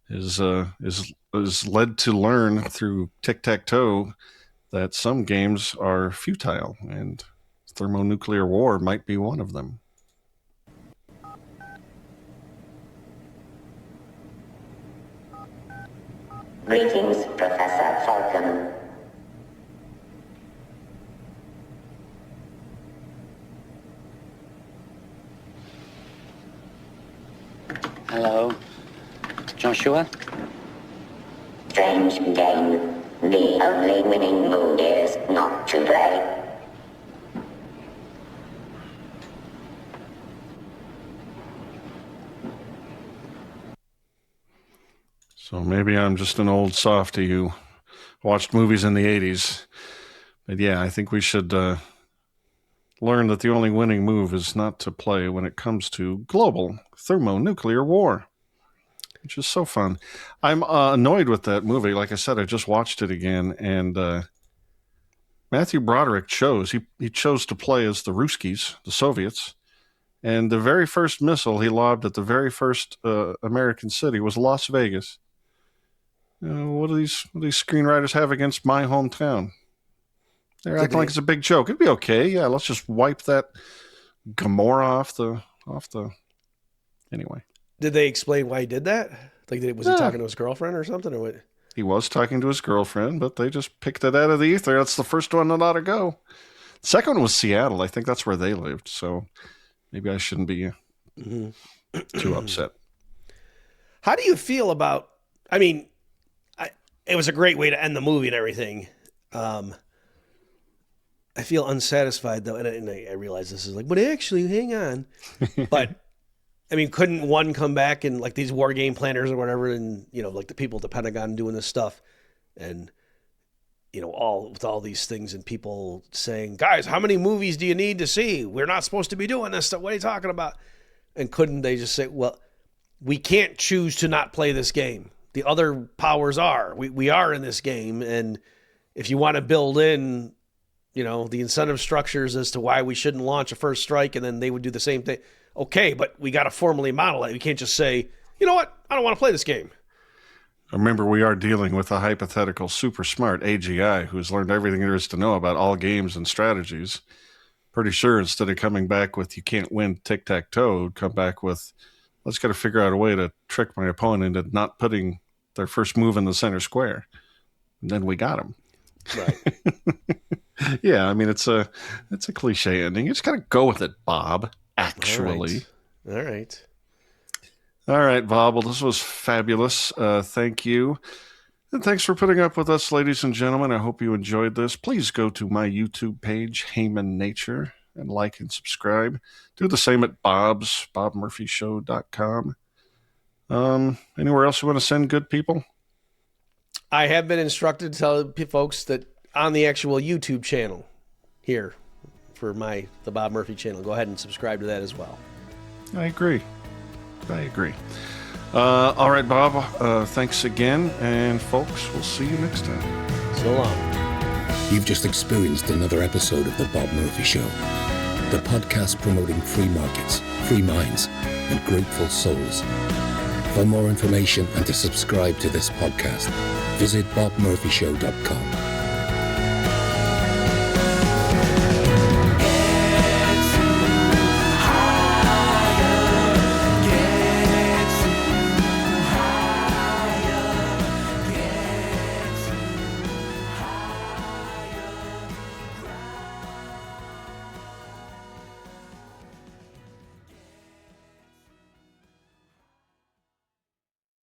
is led to learn through tic-tac-toe that some games are futile, and thermonuclear war might be one of them. Greetings, Professor Falcon. Hello, Joshua? Strange game. The only winning move is not to play. So maybe I'm just an old softy who watched movies in the 80s. But yeah, I think we should learn that the only winning move is not to play when it comes to global thermonuclear war. which is so fun. I'm annoyed with that movie. Like I said, I just watched it again, and Matthew Broderick chose. He chose to play as the Ruskies, the Soviets, and the very first missile he lobbed at the very first American city was Las Vegas. What do these screenwriters have against my hometown? They're acting like it's a big joke. It'd be okay. Yeah, let's just wipe that Gomorrah off the. Anyway. Did they explain why he did that? Like, was he talking to his girlfriend or something, or what? He was talking to his girlfriend, but they just picked it out of the ether. That's the first one that ought to go. The second one was Seattle. I think that's where they lived. So maybe I shouldn't be too upset. How do you feel about? I mean, it was a great way to end the movie and everything. I feel unsatisfied though, and I realize this is like, but actually, hang on. But I mean, couldn't one come back and like these war game planners or whatever, and like the people at the Pentagon doing this stuff, and all these things and people saying, guys, how many movies do you need to see? We're not supposed to be doing this stuff. What are you talking about? And couldn't they just say, well, we can't choose to not play this game. The other powers are. We are in this game, and if you want to build in the incentive structures as to why we shouldn't launch a first strike, and then they would do the same thing. Okay, but we got to formally model it. We can't just say, you know what? I don't want to play this game. Remember, we are dealing with a hypothetical super smart AGI who's learned everything there is to know about all games and strategies. Pretty sure instead of coming back with you can't win tic-tac-toe, would come back with, let's got to figure out a way to trick my opponent into not putting their first move in the center square. And then we got him. Right. Yeah, I mean, it's a cliche ending. You just got to go with it, Bob, actually. All right. All right, Bob. Well, this was fabulous. Thank you. And thanks for putting up with us, ladies and gentlemen. I hope you enjoyed this. Please go to my YouTube page, Heyman Nature, and like and subscribe. Do the same at bobmurphyshow.com. Anywhere else you want to send good people? I have been instructed to tell folks that on the actual YouTube channel here for the Bob Murphy channel, go ahead and subscribe to that as well. I agree. All right, Bob. Thanks again. And folks, we'll see you next time. So long. You've just experienced another episode of The Bob Murphy Show, the podcast promoting free markets, free minds, and grateful souls. For more information and to subscribe to this podcast, visit bobmurphyshow.com.